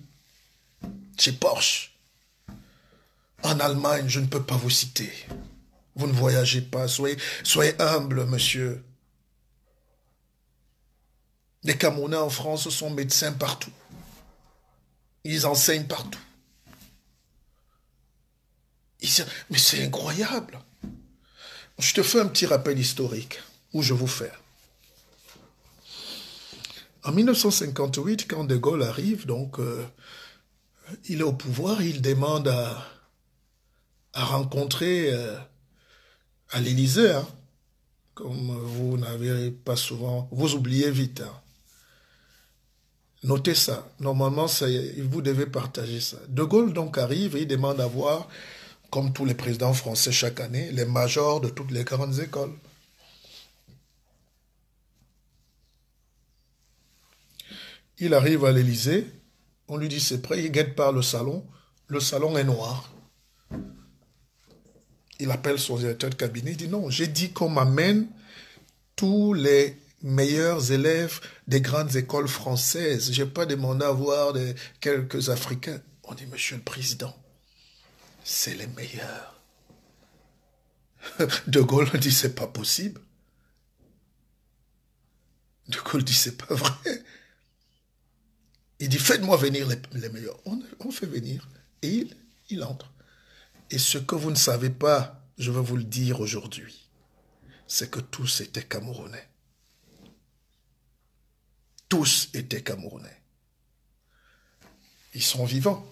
[SPEAKER 1] Chez Porsche. En Allemagne, je ne peux pas vous citer. Vous ne voyagez pas, soyez humble, monsieur. Les Camerounais en France sont médecins partout. Ils enseignent partout. Mais c'est incroyable. Je te fais un petit rappel historique, où je vous fais. En 1958, quand De Gaulle arrive, donc, il est au pouvoir, il demande à rencontrer à l'Élysée, hein, comme vous n'avez pas souvent, vous oubliez vite. Hein. Notez ça. Normalement, vous devez partager ça. De Gaulle donc arrive et il demande à voir, comme tous les présidents français chaque année, les majors de toutes les grandes écoles. Il arrive à l'Élysée, on lui dit c'est prêt, il guette par le salon est noir. Il appelle son directeur de cabinet, il dit non, j'ai dit qu'on m'amène tous les meilleurs élèves des grandes écoles françaises. Je n'ai pas demandé à voir quelques Africains. On dit, monsieur le président, c'est les meilleurs. De Gaulle dit, c'est pas possible. De Gaulle dit, c'est pas vrai. Il dit, faites-moi venir les meilleurs. On fait venir. Et il entre. Et ce que vous ne savez pas, je vais vous le dire aujourd'hui, c'est que tous étaient Camerounais. Tous étaient Camerounais. Ils sont vivants.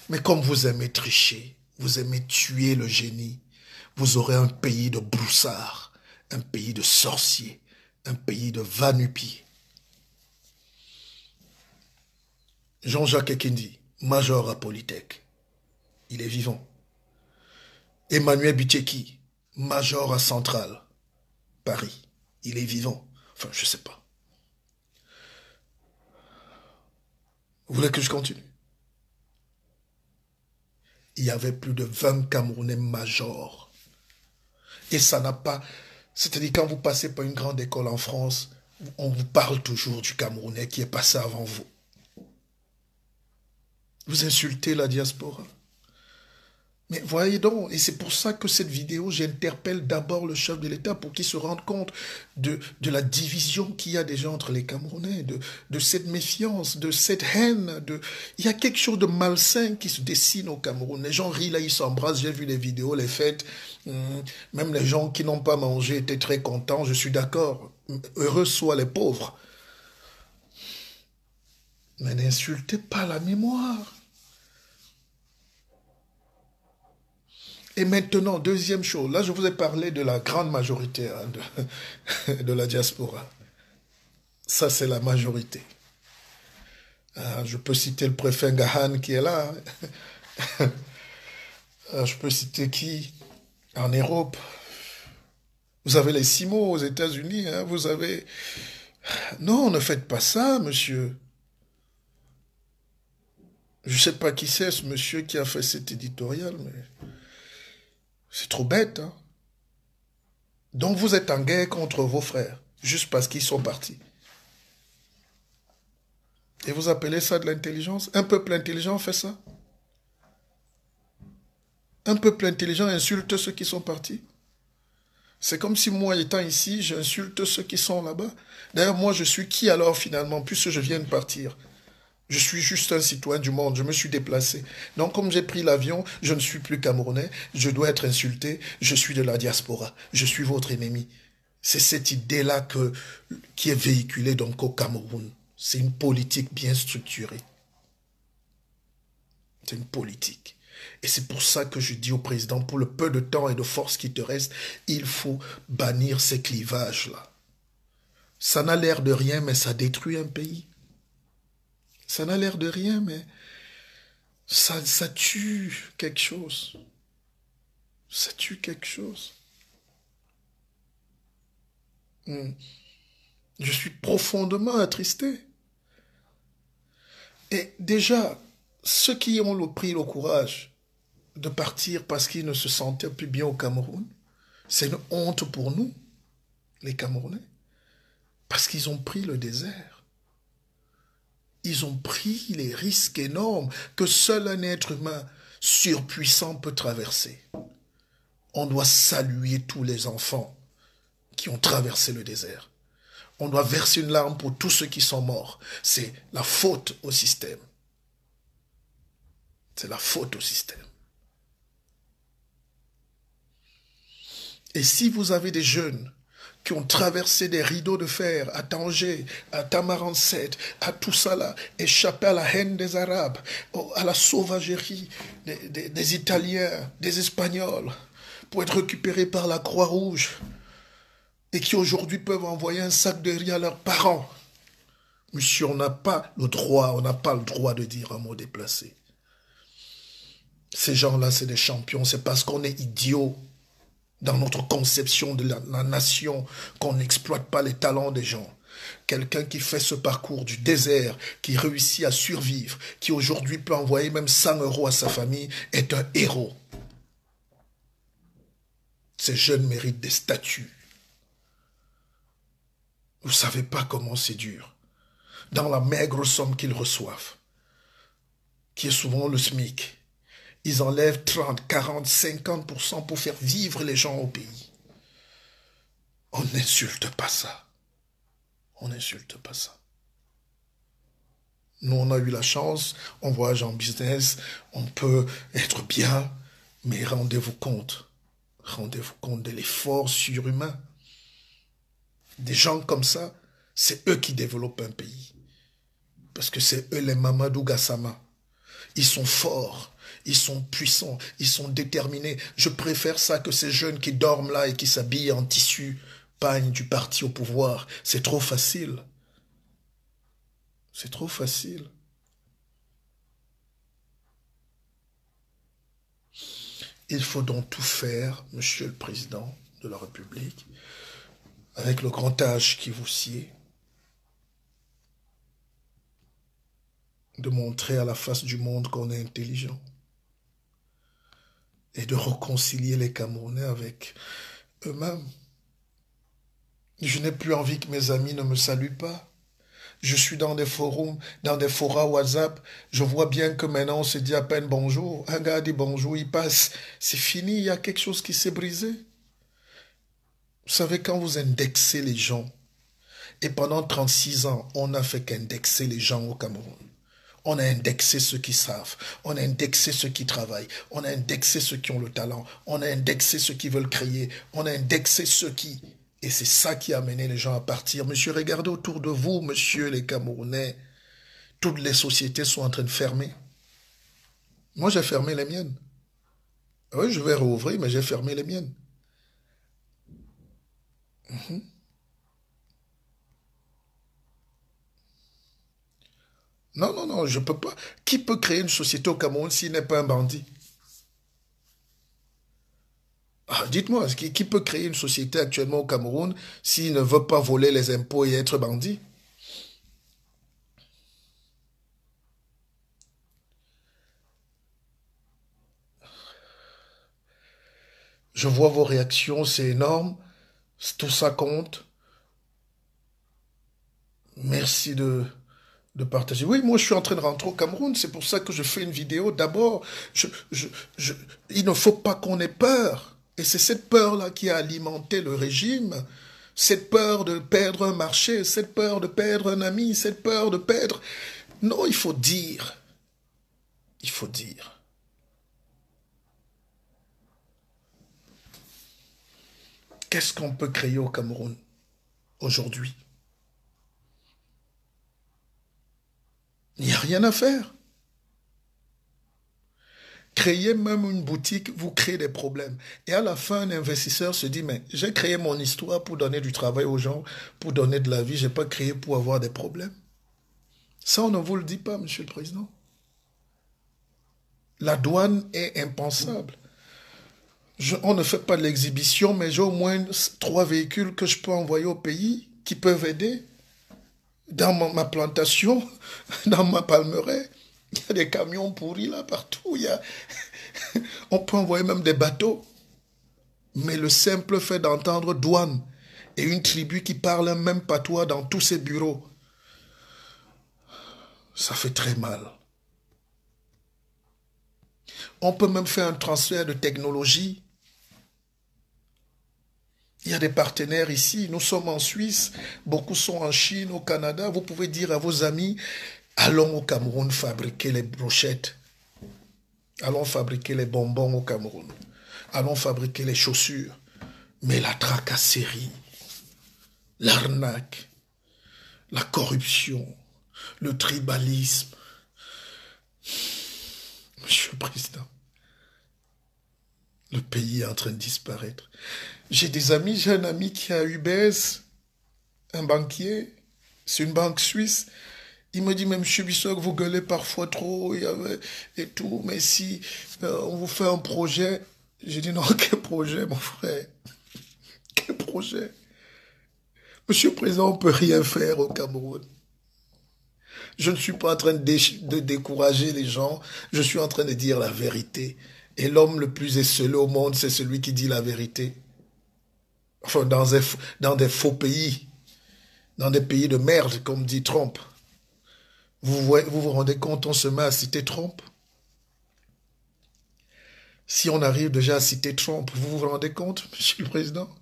[SPEAKER 1] Mais comme vous aimez tricher, vous aimez tuer le génie, vous aurez un pays de broussards, un pays de sorciers, un pays de va-nu-pieds. Jean-Jacques Ekindi, major à Polytech, il est vivant. Emmanuel Bicheki, major à Centrale, Paris, il est vivant. Enfin, je ne sais pas. Vous voulez que je continue? Il y avait plus de 20 Camerounais majors. Et ça n'a pas... C'est-à-dire, quand vous passez par une grande école en France, on vous parle toujours du Camerounais qui est passé avant vous. Vous insultez la diaspora. Mais voyez donc, et c'est pour ça que cette vidéo, j'interpelle d'abord le chef de l'État pour qu'il se rende compte de la division qu'il y a déjà entre les Camerounais, de cette méfiance, de cette haine. Il y a quelque chose de malsain qui se dessine au Cameroun. Les gens rient là, ils s'embrassent, j'ai vu les vidéos, les fêtes. Même les gens qui n'ont pas mangé étaient très contents, je suis d'accord. Heureux soient les pauvres. Mais n'insultez pas la mémoire. Et maintenant, deuxième chose, là je vous ai parlé de la grande majorité de la diaspora. Ça c'est la majorité. Je peux citer le préfet Ngahan qui est là. Je peux citer qui? En Europe. Vous avez les CIMO aux États-Unis. Hein, vous avez... Non, ne faites pas ça, monsieur. Je ne sais pas qui c'est, ce monsieur qui a fait cet éditorial, mais c'est trop bête. Hein. Donc vous êtes en guerre contre vos frères, juste parce qu'ils sont partis. Et vous appelez ça de l'intelligence? Un peuple intelligent fait ça? Un peuple intelligent insulte ceux qui sont partis? C'est comme si moi, étant ici, j'insulte ceux qui sont là-bas. D'ailleurs, moi, je suis qui alors finalement, puisque je viens de partir? Je suis juste un citoyen du monde, je me suis déplacé. Donc comme j'ai pris l'avion, je ne suis plus camerounais, je dois être insulté, je suis de la diaspora, je suis votre ennemi. C'est cette idée-là qui est véhiculée donc au Cameroun. C'est une politique bien structurée. C'est une politique. Et c'est pour ça que je dis au président, pour le peu de temps et de force qui te reste, il faut bannir ces clivages-là. Ça n'a l'air de rien, mais ça détruit un pays. Ça n'a l'air de rien, mais ça tue quelque chose. Ça tue quelque chose. Je suis profondément attristé. Et déjà, ceux qui ont pris le courage de partir parce qu'ils ne se sentaient plus bien au Cameroun, c'est une honte pour nous, les Camerounais, parce qu'ils ont pris le désert. Ils ont pris les risques énormes que seul un être humain surpuissant peut traverser. On doit saluer tous les enfants qui ont traversé le désert. On doit verser une larme pour tous ceux qui sont morts. C'est la faute au système. C'est la faute au système. Et si vous avez des jeunes qui ont traversé des rideaux de fer à Tanger, à Tamaranset, à tout ça là, échappé à la haine des Arabes, à la sauvagerie des Italiens, des Espagnols, pour être récupérés par la Croix-Rouge, et qui aujourd'hui peuvent envoyer un sac de riz à leurs parents. Monsieur, on n'a pas le droit de dire un mot déplacé. Ces gens-là, c'est des champions, c'est parce qu'on est idiots dans notre conception de la nation qu'on n'exploite pas les talents des gens. Quelqu'un qui fait ce parcours du désert, qui réussit à survivre, qui aujourd'hui peut envoyer même 100 € à sa famille, est un héros. Ces jeunes méritent des statues. Vous ne savez pas comment c'est dur. Dans la maigre somme qu'ils reçoivent, qui est souvent le SMIC, ils enlèvent 30, 40, 50% pour faire vivre les gens au pays. On n'insulte pas ça. On n'insulte pas ça. Nous, on a eu la chance, on voyage en business, on peut être bien, mais rendez-vous compte de l'effort surhumain. Des gens comme ça, c'est eux qui développent un pays. Parce que c'est eux les Mamadou Gassama. Ils sont forts, ils sont puissants, ils sont déterminés. Je préfère ça que ces jeunes qui dorment là et qui s'habillent en tissu pagne du parti au pouvoir. C'est trop facile. C'est trop facile. Il faut donc tout faire, Monsieur le Président de la République, avec le grand âge qui vous sied, de montrer à la face du monde qu'on est intelligent et de réconcilier les Camerounais avec eux-mêmes. Je n'ai plus envie que mes amis ne me saluent pas. Je suis dans des forums, dans des forats WhatsApp. Je vois bien que maintenant on se dit à peine bonjour. Un gars dit bonjour, il passe. C'est fini, il y a quelque chose qui s'est brisé. Vous savez, quand vous indexez les gens, et pendant 36 ans, on n'a fait qu'indexer les gens au Cameroun. On a indexé ceux qui savent, on a indexé ceux qui travaillent, on a indexé ceux qui ont le talent, on a indexé ceux qui veulent créer, on a indexé ceux qui... Et c'est ça qui a amené les gens à partir. Monsieur, regardez autour de vous, monsieur les Camerounais. Toutes les sociétés sont en train de fermer. Moi, j'ai fermé les miennes. Oui, je vais rouvrir, mais j'ai fermé les miennes. Mhm. Non, non, non, je peux pas. Qui peut créer une société au Cameroun s'il n'est pas un bandit? Ah, dites-moi, qui peut créer une société actuellement au Cameroun s'il ne veut pas voler les impôts et être bandit? Je vois vos réactions, c'est énorme. Tout ça compte. Merci de partager. Oui, moi je suis en train de rentrer au Cameroun, c'est pour ça que je fais une vidéo. D'abord, je, je, je- il ne faut pas qu'on ait peur. Et c'est cette peur-là qui a alimenté le régime. Cette peur de perdre un marché, cette peur de perdre un ami, cette peur de perdre... Non, il faut dire. Il faut dire. Qu'est-ce qu'on peut créer au Cameroun aujourd'hui? Il n'y a rien à faire. Créer même une boutique, vous créez des problèmes. Et à la fin, un investisseur se dit, mais j'ai créé mon histoire pour donner du travail aux gens, pour donner de la vie, je n'ai pas créé pour avoir des problèmes. Ça, on ne vous le dit pas, Monsieur le Président. La douane est impensable. On ne fait pas de l'exhibition, mais j'ai au moins 3 véhicules que je peux envoyer au pays qui peuvent aider. Dans ma plantation, dans ma palmeraie, il y a des camions pourris là partout. On peut envoyer même des bateaux. Mais le simple fait d'entendre douane et une tribu qui parle un même patois dans tous ces bureaux, ça fait très mal. On peut même faire un transfert de technologie. Il y a des partenaires ici. Nous sommes en Suisse, beaucoup sont en Chine, au Canada. Vous pouvez dire à vos amis, allons au Cameroun fabriquer les brochettes. Allons fabriquer les bonbons au Cameroun. Allons fabriquer les chaussures. Mais la tracasserie, l'arnaque, la corruption, le tribalisme, Monsieur le Président, le pays est en train de disparaître. J'ai des amis, j'ai un ami qui a UBS, un banquier, c'est une banque suisse. Il me dit, mais Monsieur Bissok, vous gueulez parfois trop et tout, mais si on vous fait un projet, j'ai dit non, quel projet, mon frère? Quel projet? Monsieur le Président, on ne peut rien faire au Cameroun. Je ne suis pas en train de décourager les gens, je suis en train de dire la vérité. Et l'homme le plus esseulé au monde, c'est celui qui dit la vérité. Enfin, dans des faux pays, dans des pays de merde, comme dit Trump. Vous rendez compte, on se met à citer Trump? Si on arrive déjà à citer Trump, vous vous rendez compte, Monsieur le Président?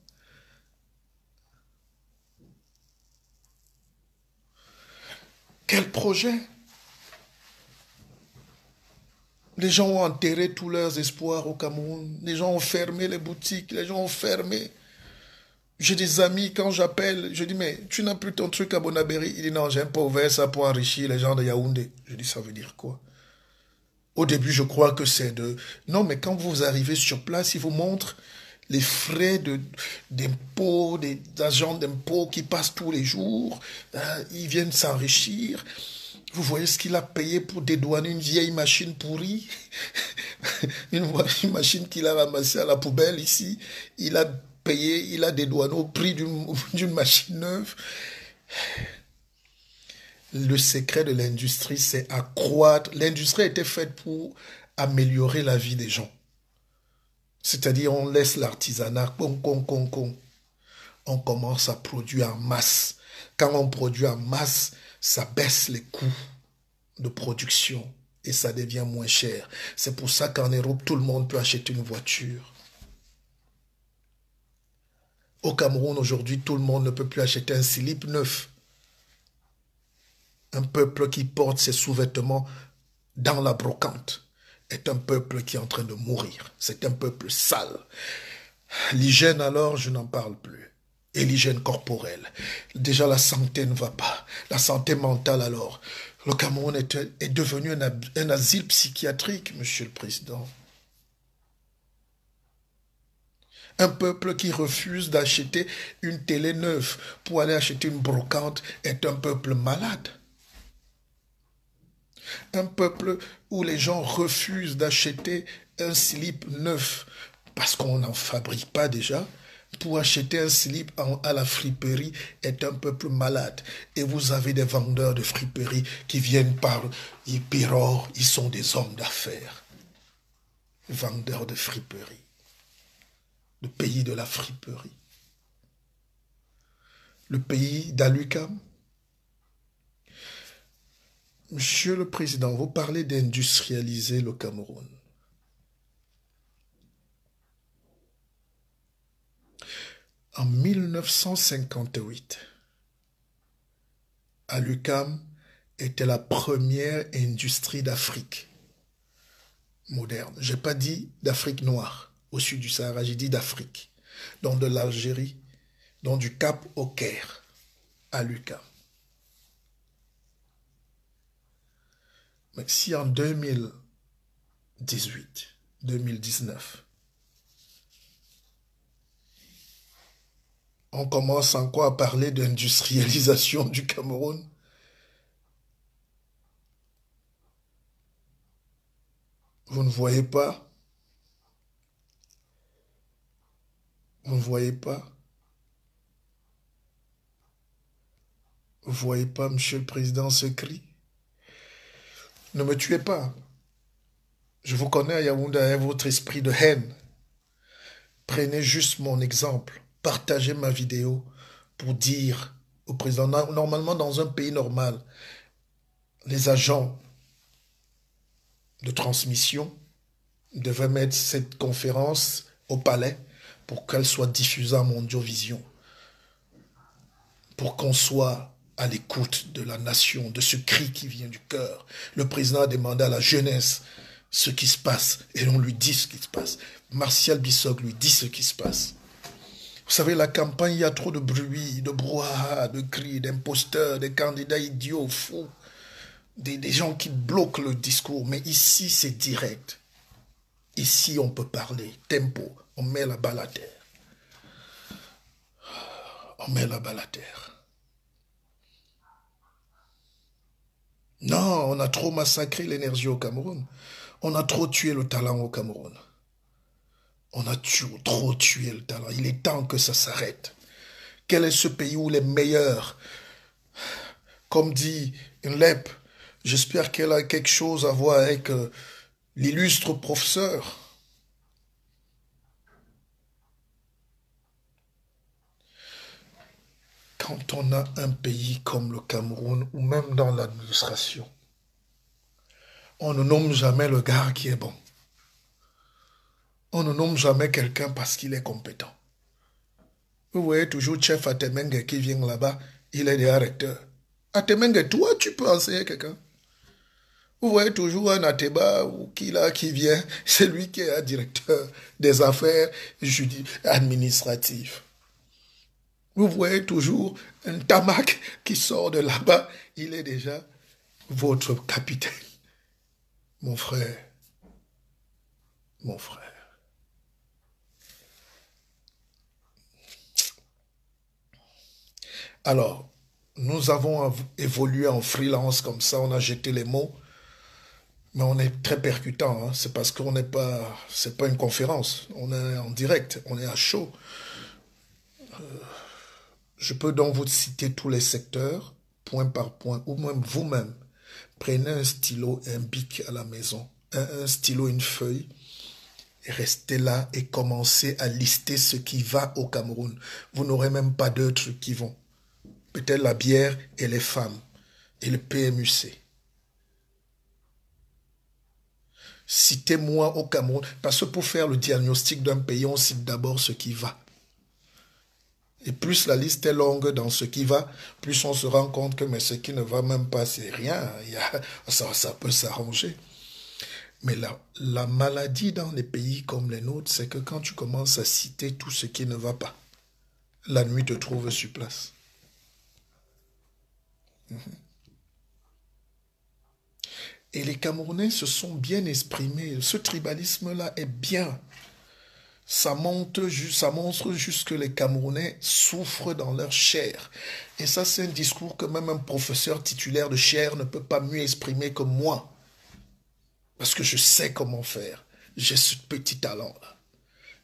[SPEAKER 1] Quel projet? Les gens ont enterré tous leurs espoirs au Cameroun. Les gens ont fermé les boutiques, les gens ont fermé. J'ai des amis, quand j'appelle, je dis, mais tu n'as plus ton truc à Bonabéry. Il dit, non, j'ai pas ouvert ça pour enrichir les gens de Yaoundé. Je dis, ça veut dire quoi? Au début, je crois que c'est de... Non, mais quand vous arrivez sur place, ils vous montrent les frais d'impôts, des agents d'impôts qui passent tous les jours. Ils viennent s'enrichir. Vous voyez ce qu'il a payé pour dédouaner une vieille machine pourrie, une machine qu'il a ramassée à la poubelle ici. Il a payé, il a dédouané au prix d'une machine neuve. Le secret de l'industrie, c'est accroître. L'industrie a été faite pour améliorer la vie des gens. C'est-à-dire, on laisse l'artisanat, on commence à produire en masse. Quand on produit en masse, ça baisse les coûts de production et ça devient moins cher. C'est pour ça qu'en Europe, tout le monde peut acheter une voiture. Au Cameroun, aujourd'hui, tout le monde ne peut plus acheter un slip neuf. Un peuple qui porte ses sous-vêtements dans la brocante est un peuple qui est en train de mourir. C'est un peuple sale. L'hygiène, alors, je n'en parle plus. Et l'hygiène corporelle. Déjà, la santé ne va pas. La santé mentale, alors. Le Cameroun est devenu un asile psychiatrique, Monsieur le Président. Un peuple qui refuse d'acheter une télé neuve pour aller acheter une brocante est un peuple malade. Un peuple où les gens refusent d'acheter un slip neuf parce qu'on n'en fabrique pas déjà, pour acheter un slip à la friperie est un peuple malade. Et vous avez des vendeurs de friperie qui viennent par Péror, ils sont des hommes d'affaires. Vendeurs de friperie. Le pays de la friperie. Le pays d'Alucam. Monsieur le Président, vous parlez d'industrialiser le Cameroun. En 1958, Alucam était la première industrie d'Afrique moderne. Je n'ai pas dit d'Afrique noire, au sud du Sahara, j'ai dit d'Afrique. Donc de l'Algérie, donc du Cap au Caire, Alucam. Mais si en 2018, 2019, on commence encore à parler d'industrialisation du Cameroun, vous ne voyez pas? Vous ne voyez pas? Vous ne voyez pas, Monsieur le Président, ce cri? Ne me tuez pas. Je vous connais à Yaoundé avec votre esprit de haine. Prenez juste mon exemple. Partagez ma vidéo pour dire au président, normalement dans un pays normal, les agents de transmission devaient mettre cette conférence au palais pour qu'elle soit diffusée à Mondiovision, pour qu'on soit à l'écoute de la nation, de ce cri qui vient du cœur. Le président a demandé à la jeunesse ce qui se passe et on lui dit ce qui se passe. Martial Bissok lui dit ce qui se passe. Vous savez, la campagne, il y a trop de bruit, de brouhaha, de cris, d'imposteurs, des candidats idiots, fous, des gens qui bloquent le discours. Mais ici, c'est direct. Ici, on peut parler. Tempo. On met la balle à terre. On met la balle à terre. Non, on a trop massacré l'énergie au Cameroun. On a trop tué le talent au Cameroun. On a trop tué le talent. Il est temps que ça s'arrête. Quel est ce pays où les meilleurs, comme dit Nlep, j'espère qu'elle a quelque chose à voir avec l'illustre professeur. Quand on a un pays comme le Cameroun, ou même dans l'administration, on ne nomme jamais le gars qui est bon. On ne nomme jamais quelqu'un parce qu'il est compétent. Vous voyez toujours chef Atemenge qui vient là-bas, il est déjà recteur. Atemenge, toi, tu peux enseigner quelqu'un. Vous voyez toujours un Ateba ou qui vient, c'est lui qui est un directeur des affaires administratives. Vous voyez toujours un Tamak qui sort de là-bas, il est déjà votre capitaine. Mon frère, mon frère. Alors, nous avons évolué en freelance comme ça, on a jeté les mots, mais on est très percutant, hein. C'est parce qu'on n'est pas, c'est pas une conférence, on est en direct, on est à chaud. Je peux donc vous citer tous les secteurs, point par point, ou même vous-même. Prenez un stylo et un bic à la maison, un stylo, une feuille, et restez là et commencez à lister ce qui va au Cameroun. Vous n'aurez même pas deux trucs qui vont. Peut-être la bière et les femmes et le PMUC. Citez-moi au Cameroun, parce que pour faire le diagnostic d'un pays, on cite d'abord ce qui va. Et plus la liste est longue dans ce qui va, plus on se rend compte que mais ce qui ne va même pas, c'est rien. Ça peut s'arranger. Mais la maladie dans les pays comme les nôtres, c'est que quand tu commences à citer tout ce qui ne va pas, la nuit te trouve sur place. Et les Camerounais se sont bien exprimés. Ce tribalisme-là est bien. Ça montre juste que les Camerounais souffrent dans leur chair. Et ça, c'est un discours que même un professeur titulaire de chair ne peut pas mieux exprimer que moi. Parce que je sais comment faire. J'ai ce petit talent-là.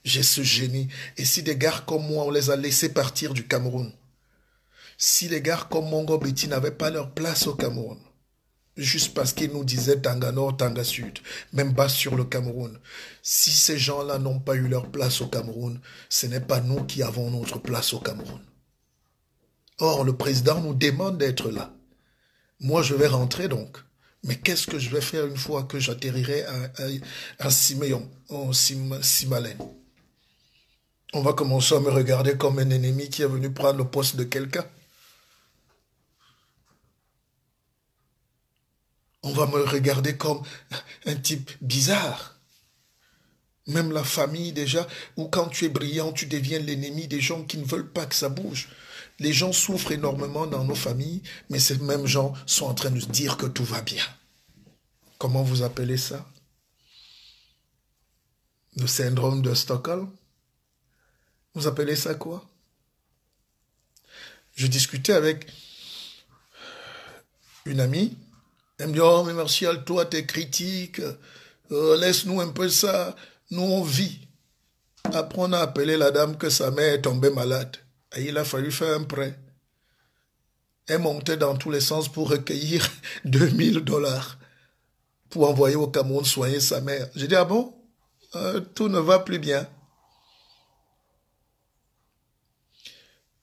[SPEAKER 1] J'ai ce génie. Et si des gars comme moi, on les a laissés partir du Cameroun, si les gars comme Mongo Betty n'avaient pas leur place au Cameroun, juste parce qu'ils nous disaient Tanga Nord, Tanga Sud, même bas sur le Cameroun. Si ces gens-là n'ont pas eu leur place au Cameroun, ce n'est pas nous qui avons notre place au Cameroun. Or, le président nous demande d'être là. Moi, je vais rentrer donc. Mais qu'est-ce que je vais faire une fois que j'atterrirai à Siméon, au Simalène? On va commencer à me regarder comme un ennemi qui est venu prendre le poste de quelqu'un. On va me regarder comme un type bizarre. Même la famille déjà, où quand tu es brillant, tu deviens l'ennemi des gens qui ne veulent pas que ça bouge. Les gens souffrent énormément dans nos familles, mais ces mêmes gens sont en train de se dire que tout va bien. Comment vous appelez ça? Le syndrome de Stockholm? Vous appelez ça quoi? Je discutais avec une amie. Elle me dit, oh mais Martial, toi t'es critique, laisse-nous un peu ça, nous on vit. Après on a appelé la dame que sa mère est tombée malade. Et il a fallu faire un prêt. Elle montait dans tous les sens pour recueillir 2000 $ pour envoyer au Cameroun soigner sa mère. J'ai dit, ah bon? Tout ne va plus bien.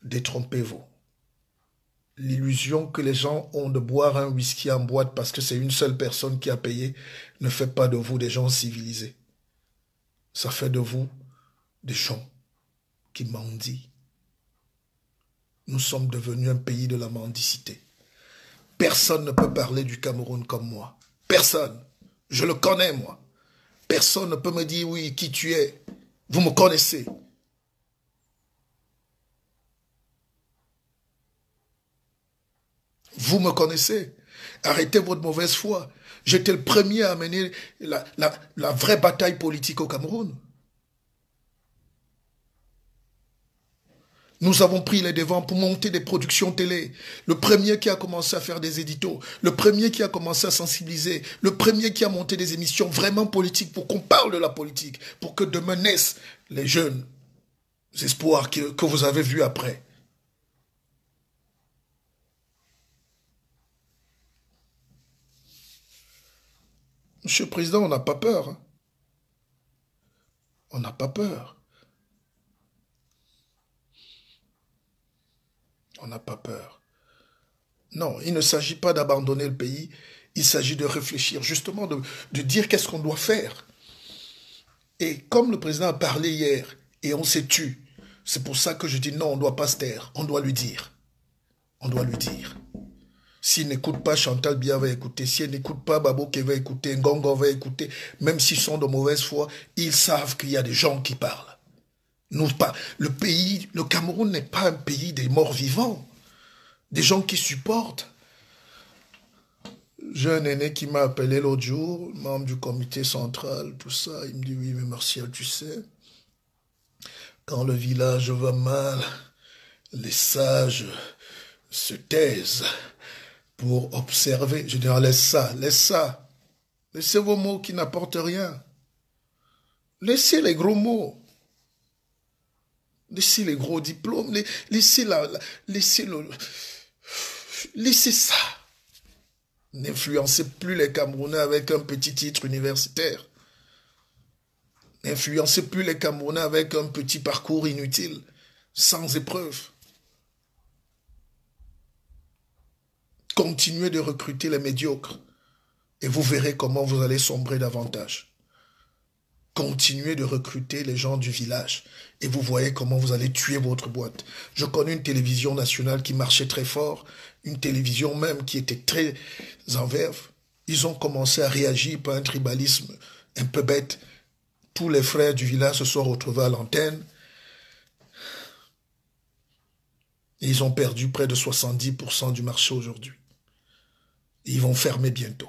[SPEAKER 1] Détrompez-vous. L'illusion que les gens ont de boire un whisky en boîte parce que c'est une seule personne qui a payé ne fait pas de vous des gens civilisés. Ça fait de vous des gens qui mendient. Nous sommes devenus un pays de la mendicité. Personne ne peut parler du Cameroun comme moi. Personne. Je le connais, moi. Personne ne peut me dire, oui, qui tu es. Vous me connaissez. Vous me connaissez. Arrêtez votre mauvaise foi. J'étais le premier à mener la vraie bataille politique au Cameroun. Nous avons pris les devants pour monter des productions télé. Le premier qui a commencé à faire des éditos. Le premier qui a commencé à sensibiliser. Le premier qui a monté des émissions vraiment politiques pour qu'on parle de la politique. Pour que demain naissent les jeunes espoirs que vous avez vus après. Monsieur le Président, on n'a pas peur. Hein. On n'a pas peur. On n'a pas peur. Non, il ne s'agit pas d'abandonner le pays. Il s'agit de réfléchir, justement, de dire qu'est-ce qu'on doit faire. Et comme le président a parlé hier, et on s'est tu, c'est pour ça que je dis non, on ne doit pas se taire. On doit lui dire. On doit lui dire. S'il n'écoute pas, Chantal Biya va écouter. S'il n'écoute pas, Babouké va écouter. Ngongo va écouter. Même s'ils sont de mauvaise foi, ils savent qu'il y a des gens qui parlent. Nous, pas, le pays, le Cameroun n'est pas un pays des morts vivants. Des gens qui supportent. J'ai un aîné qui m'a appelé l'autre jour, membre du comité central, tout ça. Il me dit, oui, mais Martial, tu sais, quand le village va mal, les sages se taisent pour observer. Je dis, ah, laisse ça, laisse ça. Laissez vos mots qui n'apportent rien. Laissez les gros mots. Laissez les gros diplômes. Laissez ça. N'influencez plus les Camerounais avec un petit titre universitaire. N'influencez plus les Camerounais avec un petit parcours inutile, sans épreuve. Continuez de recruter les médiocres et vous verrez comment vous allez sombrer davantage. Continuez de recruter les gens du village et vous voyez comment vous allez tuer votre boîte. Je connais une télévision nationale qui marchait très fort, une télévision même qui était très en verve. Ils ont commencé à réagir par un tribalisme un peu bête. Tous les frères du village se sont retrouvés à l'antenne. Et ils ont perdu près de 70% du marché aujourd'hui. Ils vont fermer bientôt.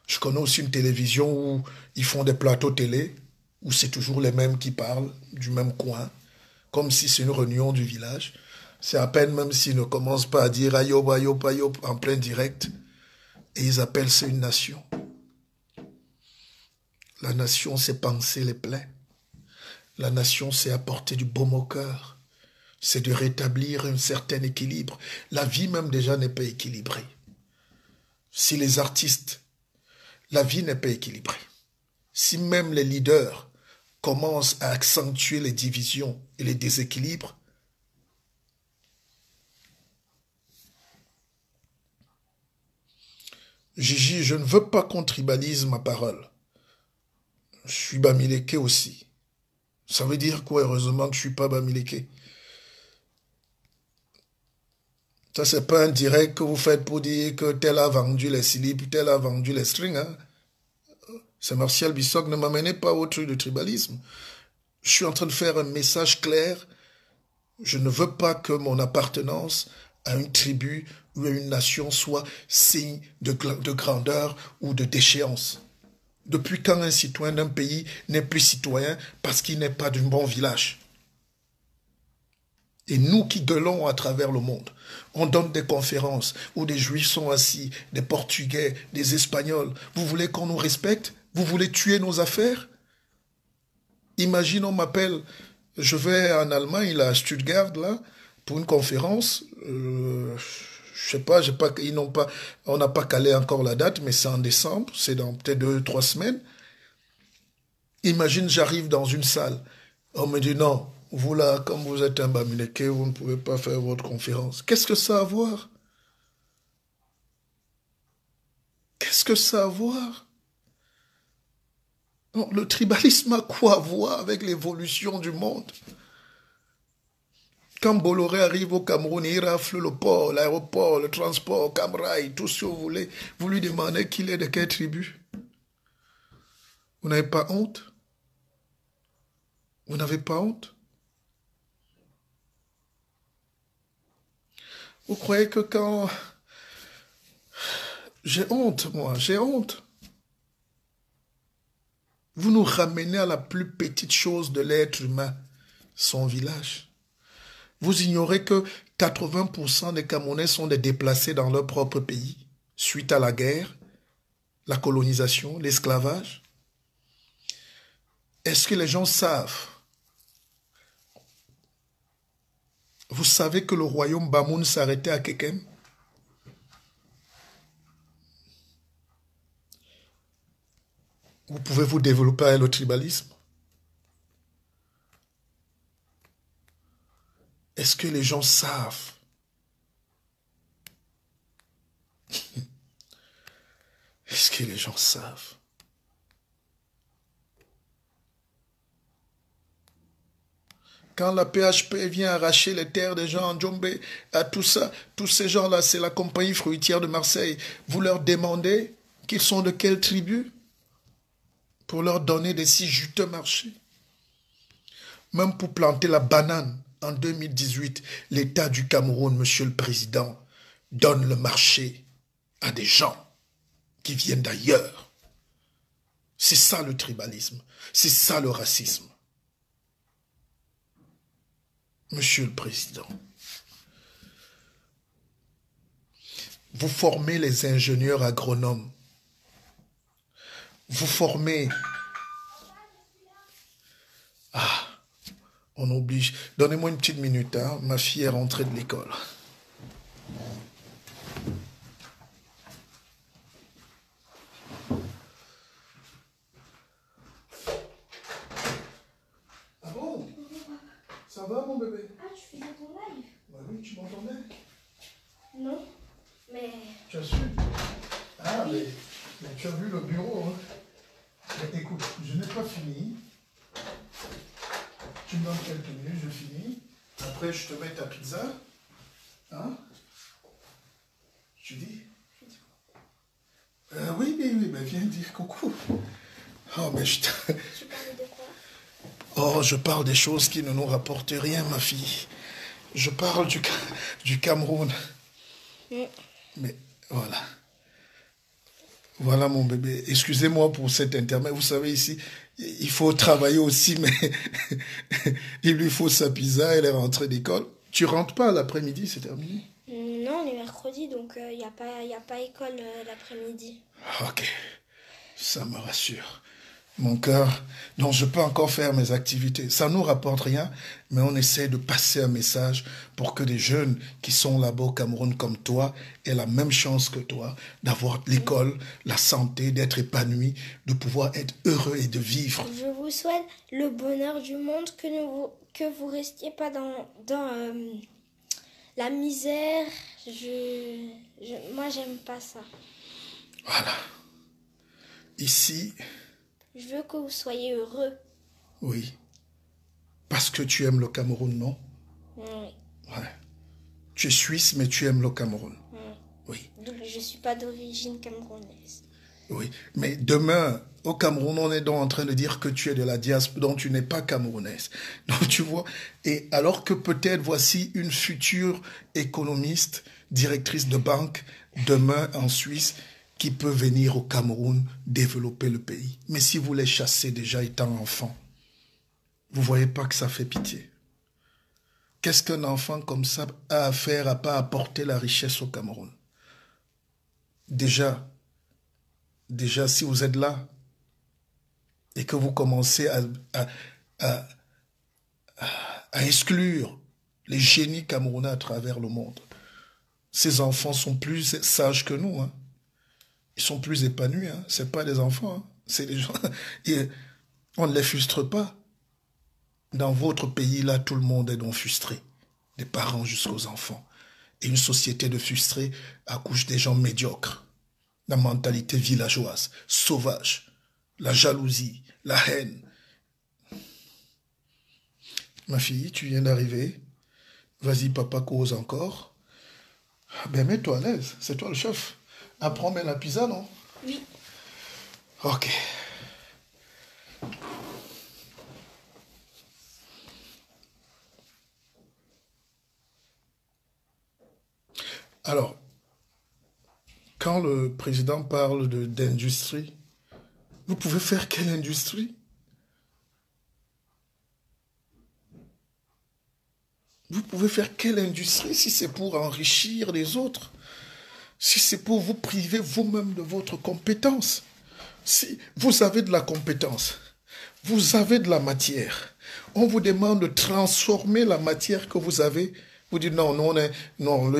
[SPEAKER 1] Je connais aussi une télévision où ils font des plateaux télé, où c'est toujours les mêmes qui parlent, du même coin, comme si c'est une réunion du village. C'est à peine même s'ils ne commencent pas à dire ayob, ayob, ayob en plein direct. Et ils appellent ça une nation. La nation, c'est panser les plaies. La nation, c'est apporter du baume au cœur. C'est de rétablir un certain équilibre. La vie même déjà n'est pas équilibrée. Si les artistes, la vie n'est pas équilibrée. Si même les leaders commencent à accentuer les divisions et les déséquilibres, Gigi, je ne veux pas qu'on tribalise ma parole. Je suis Bamileke aussi. Ça veut dire quoi, heureusement que je ne suis pas Bamileke? Ça, c'est pas un direct que vous faites pour dire que tel a vendu les slips, tel a vendu les strings. Hein? C'est Martial Bissoc, ne m'amenez pas au truc de tribalisme. Je suis en train de faire un message clair. Je ne veux pas que mon appartenance à une tribu ou à une nation soit signe de grandeur ou de déchéance. Depuis quand un citoyen d'un pays n'est plus citoyen parce qu'il n'est pas d'un bon village? Et nous qui gueulons à travers le monde, on donne des conférences où des Juifs sont assis, des Portugais, des Espagnols. Vous voulez qu'on nous respecte? Vous voulez tuer nos affaires? Imagine, on m'appelle, je vais en Allemagne, là, à Stuttgart, là, pour une conférence. Je sais pas, on n'a pas calé encore la date, mais c'est en décembre, c'est dans peut-être 2-3 semaines. Imagine, j'arrive dans une salle, on me dit non, vous là, comme vous êtes un Bamileke, vous ne pouvez pas faire votre conférence. Qu'est-ce que ça a à voir? Qu'est-ce que ça a à voir? Non, le tribalisme a quoi à voir avec l'évolution du monde? Quand Bolloré arrive au Cameroun, il rafle le port, l'aéroport, le transport, Camrail, tout ce que vous voulez. Vous lui demandez qu'il est de quelle tribu? Vous n'avez pas honte? Vous n'avez pas honte? Vous croyez que quand... J'ai honte, moi, j'ai honte. Vous nous ramenez à la plus petite chose de l'être humain, son village. Vous ignorez que 80% des Camerounais sont des déplacés dans leur propre pays, suite à la guerre, la colonisation, l'esclavage. Est-ce que les gens savent? Vous savez que le royaume Bamoun s'arrêtait à Kekem? Vous pouvez vous développer le tribalisme? Est-ce que les gens savent? Est-ce que les gens savent? Quand la PHP vient arracher les terres des gens en Djombe, à tout ça, tous ces gens-là, c'est la compagnie fruitière de Marseille. Vous leur demandez qu'ils sont de quelle tribu pour leur donner des si juteux marchés. Même pour planter la banane en 2018, l'État du Cameroun, Monsieur le Président, donne le marché à des gens qui viennent d'ailleurs. C'est ça le tribalisme, c'est ça le racisme. Monsieur le Président, vous formez les ingénieurs agronomes. Vous formez... Ah, on oblige... Donnez-moi une petite minute, hein. Ma fille est rentrée de l'école. Ah bon? Ça va, mon bébé?
[SPEAKER 2] Ah, tu faisais ton live?
[SPEAKER 1] Bah oui, tu m'entendais?
[SPEAKER 2] Non, mais...
[SPEAKER 1] Tu as su? Ah, oui. mais tu as vu le bureau, hein? Mais écoute, je n'ai pas fini. Tu me donnes quelques minutes, je finis. Après, je te mets ta pizza. Hein? Tu dis? Oui, mais viens dire coucou. Oh, mais je...
[SPEAKER 2] Tu parlais de quoi?
[SPEAKER 1] Oh, je parle des choses qui ne nous rapportent rien, ma fille. Je parle du Cameroun. Mais voilà. Voilà mon bébé. Excusez-moi pour cet intermède. Vous savez, ici, il faut travailler aussi, mais il lui faut sa pizza, elle est rentrée d'école. Tu rentres pas l'après-midi, c'est terminé.
[SPEAKER 2] Non, on est mercredi, donc il y a pas école l'après-midi.
[SPEAKER 1] Ok, ça me rassure. Mon cœur, donc je peux encore faire mes activités. Ça nous rapporte rien, mais on essaie de passer un message pour que des jeunes qui sont là-bas au Cameroun comme toi aient la même chance que toi, d'avoir l'école, la santé, d'être épanouis, de pouvoir être heureux et de vivre.
[SPEAKER 2] Je vous souhaite le bonheur du monde, que vous restiez pas dans la misère. Moi, j'aime pas ça.
[SPEAKER 1] Voilà. Ici,
[SPEAKER 2] Je veux que vous soyez heureux.
[SPEAKER 1] oui, parce que tu aimes le Cameroun, non?
[SPEAKER 2] Oui.
[SPEAKER 1] Ouais. Tu es suisse, mais tu aimes le Cameroun. Oui,
[SPEAKER 2] Donc, je suis pas d'origine camerounaise.
[SPEAKER 1] oui. Mais demain, au Cameroun, on est donc en train de dire que tu es de la diaspora, donc tu n'es pas camerounaise. Donc tu vois, et alors que peut-être voici une future économiste, directrice de banque, demain en Suisse, qui peut venir au Cameroun développer le pays. Mais si vous les chassez déjà étant enfant, vous voyez pas que ça fait pitié. Qu'est-ce qu'un enfant comme ça a à faire à pas apporter la richesse au Cameroun? Déjà, si vous êtes là et que vous commencez à, à exclure les génies camerounais à travers le monde, ces enfants sont plus sages que nous, hein. Ils sont plus épanouis, hein. C'est pas des enfants, hein. C'est des gens. Et on ne les frustre pas. Dans votre pays, là, tout le monde est donc frustré. Des parents jusqu'aux enfants. Et une société de frustrés accouche des gens médiocres. La mentalité villageoise, sauvage, la jalousie, la haine. Ma fille, tu viens d'arriver. Vas-y, papa cause encore. Ben, mets-toi à l'aise. C'est toi le chef. Apprends-moi la pizza, non?
[SPEAKER 2] Oui.
[SPEAKER 1] Ok. Alors, quand le président parle d'industrie, vous pouvez faire quelle industrie? Vous pouvez faire quelle industrie si c'est pour enrichir les autres? Si c'est pour vous priver vous-même de votre compétence? Si vous avez de la compétence, vous avez de la matière, on vous demande de transformer la matière que vous avez. Vous dites non, non, lui, on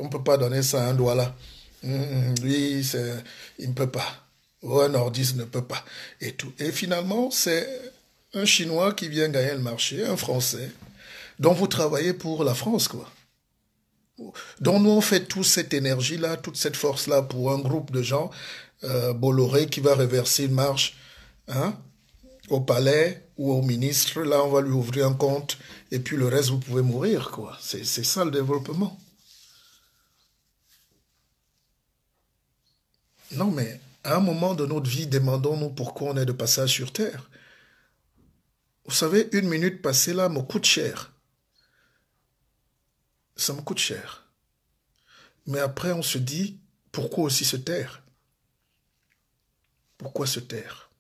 [SPEAKER 1] ne peut pas donner ça à un doigt là. Lui, il ne peut pas. Ou un nordiste ne peut pas. Et tout. Et finalement, c'est un Chinois qui vient gagner le marché, un Français, dont vous travaillez pour la France, quoi. Donc nous, on fait toute cette énergie-là, toute cette force-là pour un groupe de gens, Bolloré, qui va reverser une marche, hein, au palais ou au ministre. Là, on va lui ouvrir un compte, et puis le reste, vous pouvez mourir, quoi. C'est ça le développement. Non, mais à un moment de notre vie, demandons-nous pourquoi on est de passage sur Terre. Vous savez, une minute passée là me coûte cher. Ça me coûte cher. Mais après, on se dit, pourquoi aussi se taire? Pourquoi se taire?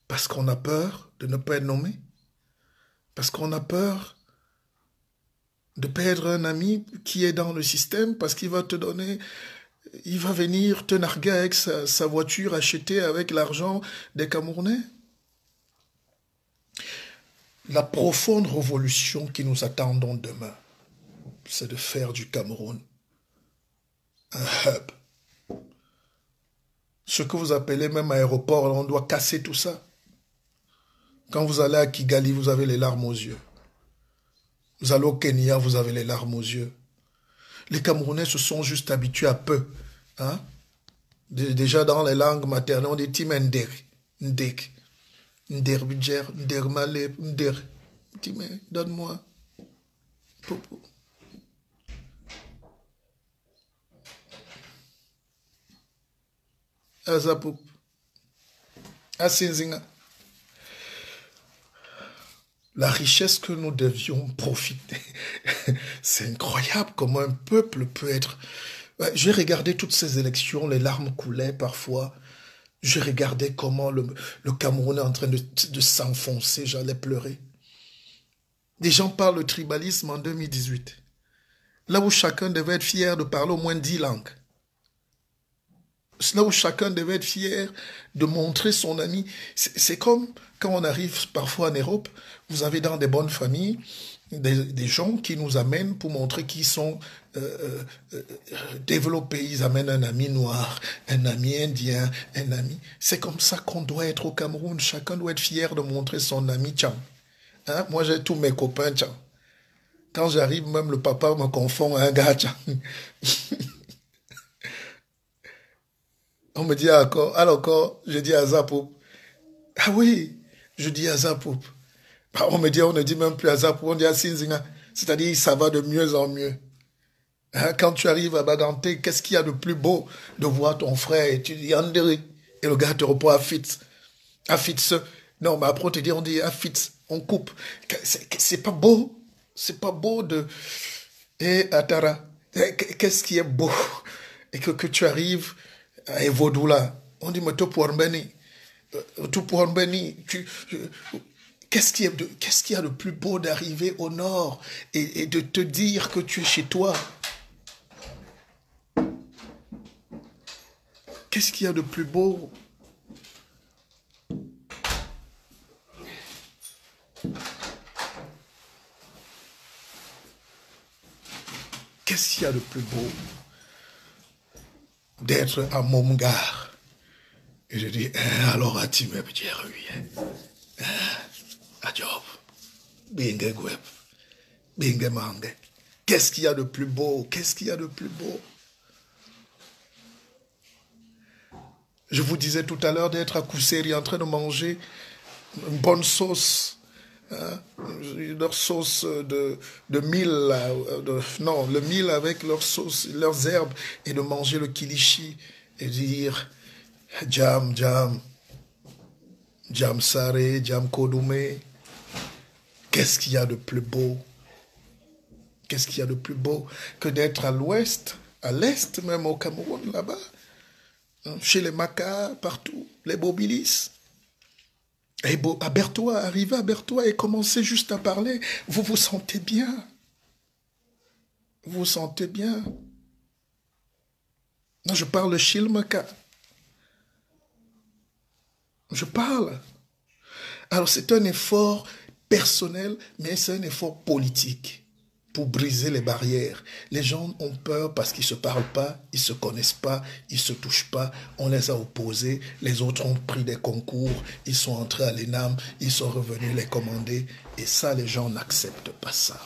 [SPEAKER 1] Parce qu'on a peur de ne pas être nommé? Parce qu'on a peur de perdre un ami qui est dans le système? Parce qu'il va te donner, il va venir te narguer avec sa voiture achetée avec l'argent des Camerounais? La profonde révolution qui nous attend donc demain, c'est de faire du Cameroun un hub. Ce que vous appelez même aéroport, on doit casser tout ça. Quand vous allez à Kigali, vous avez les larmes aux yeux. Vous allez au Kenya, vous avez les larmes aux yeux. Les Camerounais se sont juste habitués à peu. Hein? Déjà dans les langues maternelles, on dit Tim Nder, Ndek, Nder Budger, Nder Malé, Nder. Tim, donne-moi. Popo. Azapoup. Asinzinga. La richesse que nous devions profiter. C'est incroyable comment un peuple peut être Ouais, j'ai regardé toutes ces élections, les larmes coulaient parfois. Je regardais comment le Cameroun est en train de s'enfoncer, j'allais pleurer. Des gens parlent de tribalisme en 2018. Là où chacun devait être fier de parler au moins 10 langues. Là où chacun devait être fier de montrer son ami. C'est comme quand on arrive parfois en Europe, vous avez dans des bonnes familles des gens qui nous amènent pour montrer qu'ils sont développés. Ils amènent un ami noir, un ami indien, un ami. C'est comme ça qu'on doit être au Cameroun. Chacun doit être fier de montrer son ami Tchang. Hein? Moi, j'ai tous mes copains Tchang. Quand j'arrive, même le papa me confond à un gars Tchang. On me dit alors, je dis à Zapoup. Ah oui, je dis à Zapoup. On me dit, on ne dit même plus à Zapoup, on dit à Sinzinga. C'est-à-dire, ça va de mieux en mieux. Hein, quand tu arrives à Baganté, qu'est-ce qu'il y a de plus beau de voir ton frère et tu dis André, et le gars te reprend à Fitz. À Fitz. Non, mais après on te dit, on dit à Fitz, on coupe. C'est pas beau. C'est pas beau de... Et Atara, qu'est-ce qui est beau? Et que tu arrives à Evodoula. On dit, mais tout pour Mbeni. Tout pour Mbeni. Qu'est-ce qu'il y a de plus beau d'arriver au nord et de te dire que tu es chez toi? Qu'est-ce qu'il y a de plus beau? Qu'est-ce qu'il y a de plus beau d'être à Momgar? Et je dis, alors à Timé, petit oui. À Job. Bingue Gweb. Bingue Mangue. Qu'est-ce qu'il y a de plus beau? Qu'est-ce qu'il y a de plus beau? Je vous disais tout à l'heure d'être à Kousseri en train de manger une bonne sauce. Hein, leur sauce de mil, non, le mil avec leur sauce, leurs herbes, et de manger le kilichi et dire jam, jam, jam saré, jam kodoumé. Qu'est-ce qu'il y a de plus beau? Qu'est-ce qu'il y a de plus beau que d'être à l'ouest, à l'est même au Cameroun, là-bas, chez les Macas, partout, les Bobilis. Et à Berthois, arriver à Berthois et commencer juste à parler, vous vous sentez bien. Vous vous sentez bien. Non, je parle Chilmaka. Je parle. Alors c'est un effort personnel, mais c'est un effort politique pour briser les barrières. Les gens ont peur parce qu'ils ne se parlent pas, ils ne se connaissent pas, ils ne se touchent pas. On les a opposés, les autres ont pris des concours, ils sont entrés à l'ENAM, ils sont revenus les commander. Et ça, les gens n'acceptent pas ça.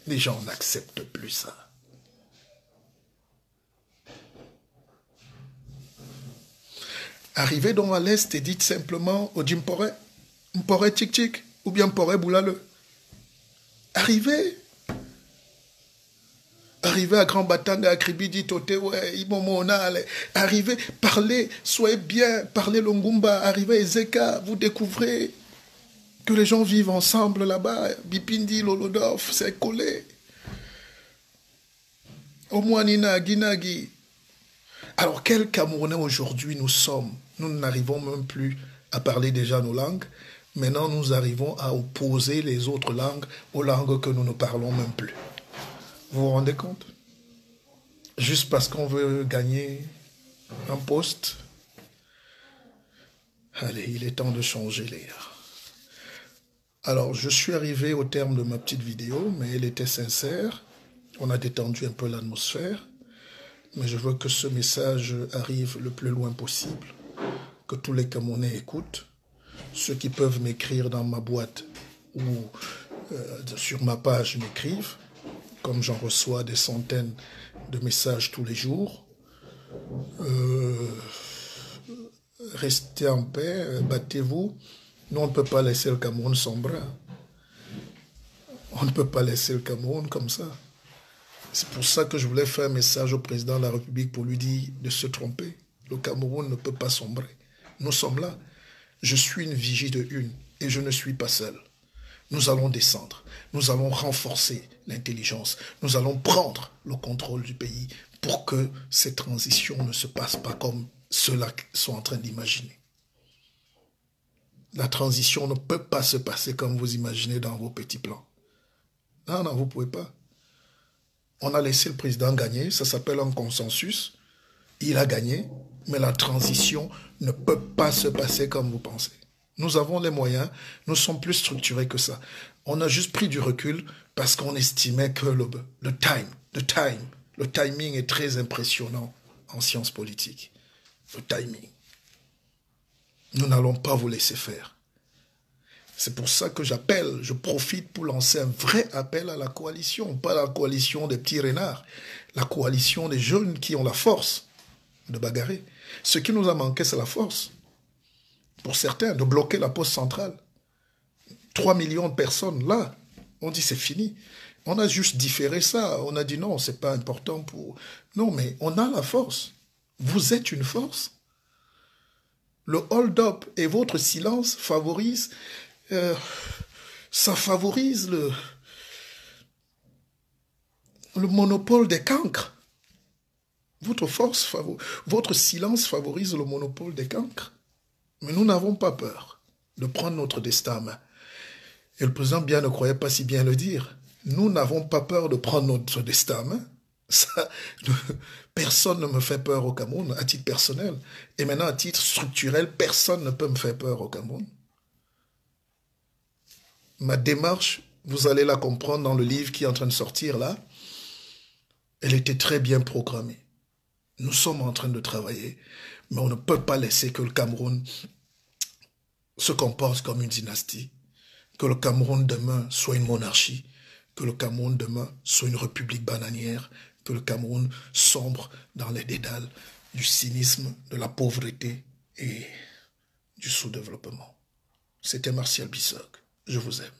[SPEAKER 1] Les gens n'acceptent plus ça. Arrivez donc à l'Est et dites simplement au Djimpore, Mpore Tchik Tchik, ou bien Mpore Boulale. Arrivez. Arrivez à Grand Batanga, à Kribidi, Totewe, Ibomonale. Arrivez, parlez, soyez bien, parlez Longumba. Arrivez à Ezeka, vous découvrez que les gens vivent ensemble là-bas. Bipindi, Lolodorf, c'est collé. Omwanina, Ginagi. Alors, quel Camerounais aujourd'hui nous sommes? Nous n'arrivons même plus à parler déjà nos langues. Maintenant, nous arrivons à opposer les autres langues aux langues que nous ne parlons même plus. Vous vous rendez compte? Juste parce qu'on veut gagner un poste. Allez, il est temps de changer, les gars. Alors, je suis arrivé au terme de ma petite vidéo, mais elle était sincère. On a détendu un peu l'atmosphère. Mais je veux que ce message arrive le plus loin possible. Que tous les Camerounais écoutent. Ceux qui peuvent m'écrire dans ma boîte ou sur ma page m'écrivent, comme j'en reçois des centaines de messages tous les jours. Restez en paix, battez-vous. Nous, on ne peut pas laisser le Cameroun sombrer. On ne peut pas laisser le Cameroun comme ça. C'est pour ça que je voulais faire un message au président de la République pour lui dire de se tromper. Le Cameroun ne peut pas sombrer. Nous sommes là. Je suis une vigie de une et je ne suis pas seul. Nous allons descendre. Nous allons renforcer l'intelligence. Nous allons prendre le contrôle du pays pour que ces transitions ne se passent pas comme ceux-là sont en train d'imaginer. La transition ne peut pas se passer comme vous imaginez dans vos petits plans. Non, non, vous ne pouvez pas. On a laissé le président gagner, ça s'appelle un consensus. Il a gagné, mais la transition ne peut pas se passer comme vous pensez. Nous avons les moyens, nous sommes plus structurés que ça. On a juste pris du recul parce qu'on estimait que le timing est très impressionnant en sciences politiques. Le timing. Nous n'allons pas vous laisser faire. C'est pour ça que je profite pour lancer un vrai appel à la coalition, pas la coalition des petits renards, la coalition des jeunes qui ont la force de bagarrer. Ce qui nous a manqué, c'est la force. Pour certains, de bloquer la poste centrale. 3 millions de personnes, là, on dit c'est fini. On a juste différé ça. On a dit non, c'est pas important pour... Non, mais on a la force. Vous êtes une force. Le hold-up et votre silence favorise... ça favorise le monopole des cancres. Votre silence favorise le monopole des cancres. Mais nous n'avons pas peur de prendre notre destin en main. Et le président Biya ne croyait pas si bien le dire. Nous n'avons pas peur de prendre notre destin en main. Ça, personne ne me fait peur au Cameroun, à titre personnel. Et maintenant, à titre structurel, personne ne peut me faire peur au Cameroun. Ma démarche, vous allez la comprendre dans le livre qui est en train de sortir là. Elle était très bien programmée. Nous sommes en train de travailler, mais on ne peut pas laisser que le Cameroun se comporte comme une dynastie, que le Cameroun demain soit une monarchie, que le Cameroun demain soit une république bananière, que le Cameroun sombre dans les dédales du cynisme, de la pauvreté et du sous-développement. C'était Martial Bissok. Je vous aime.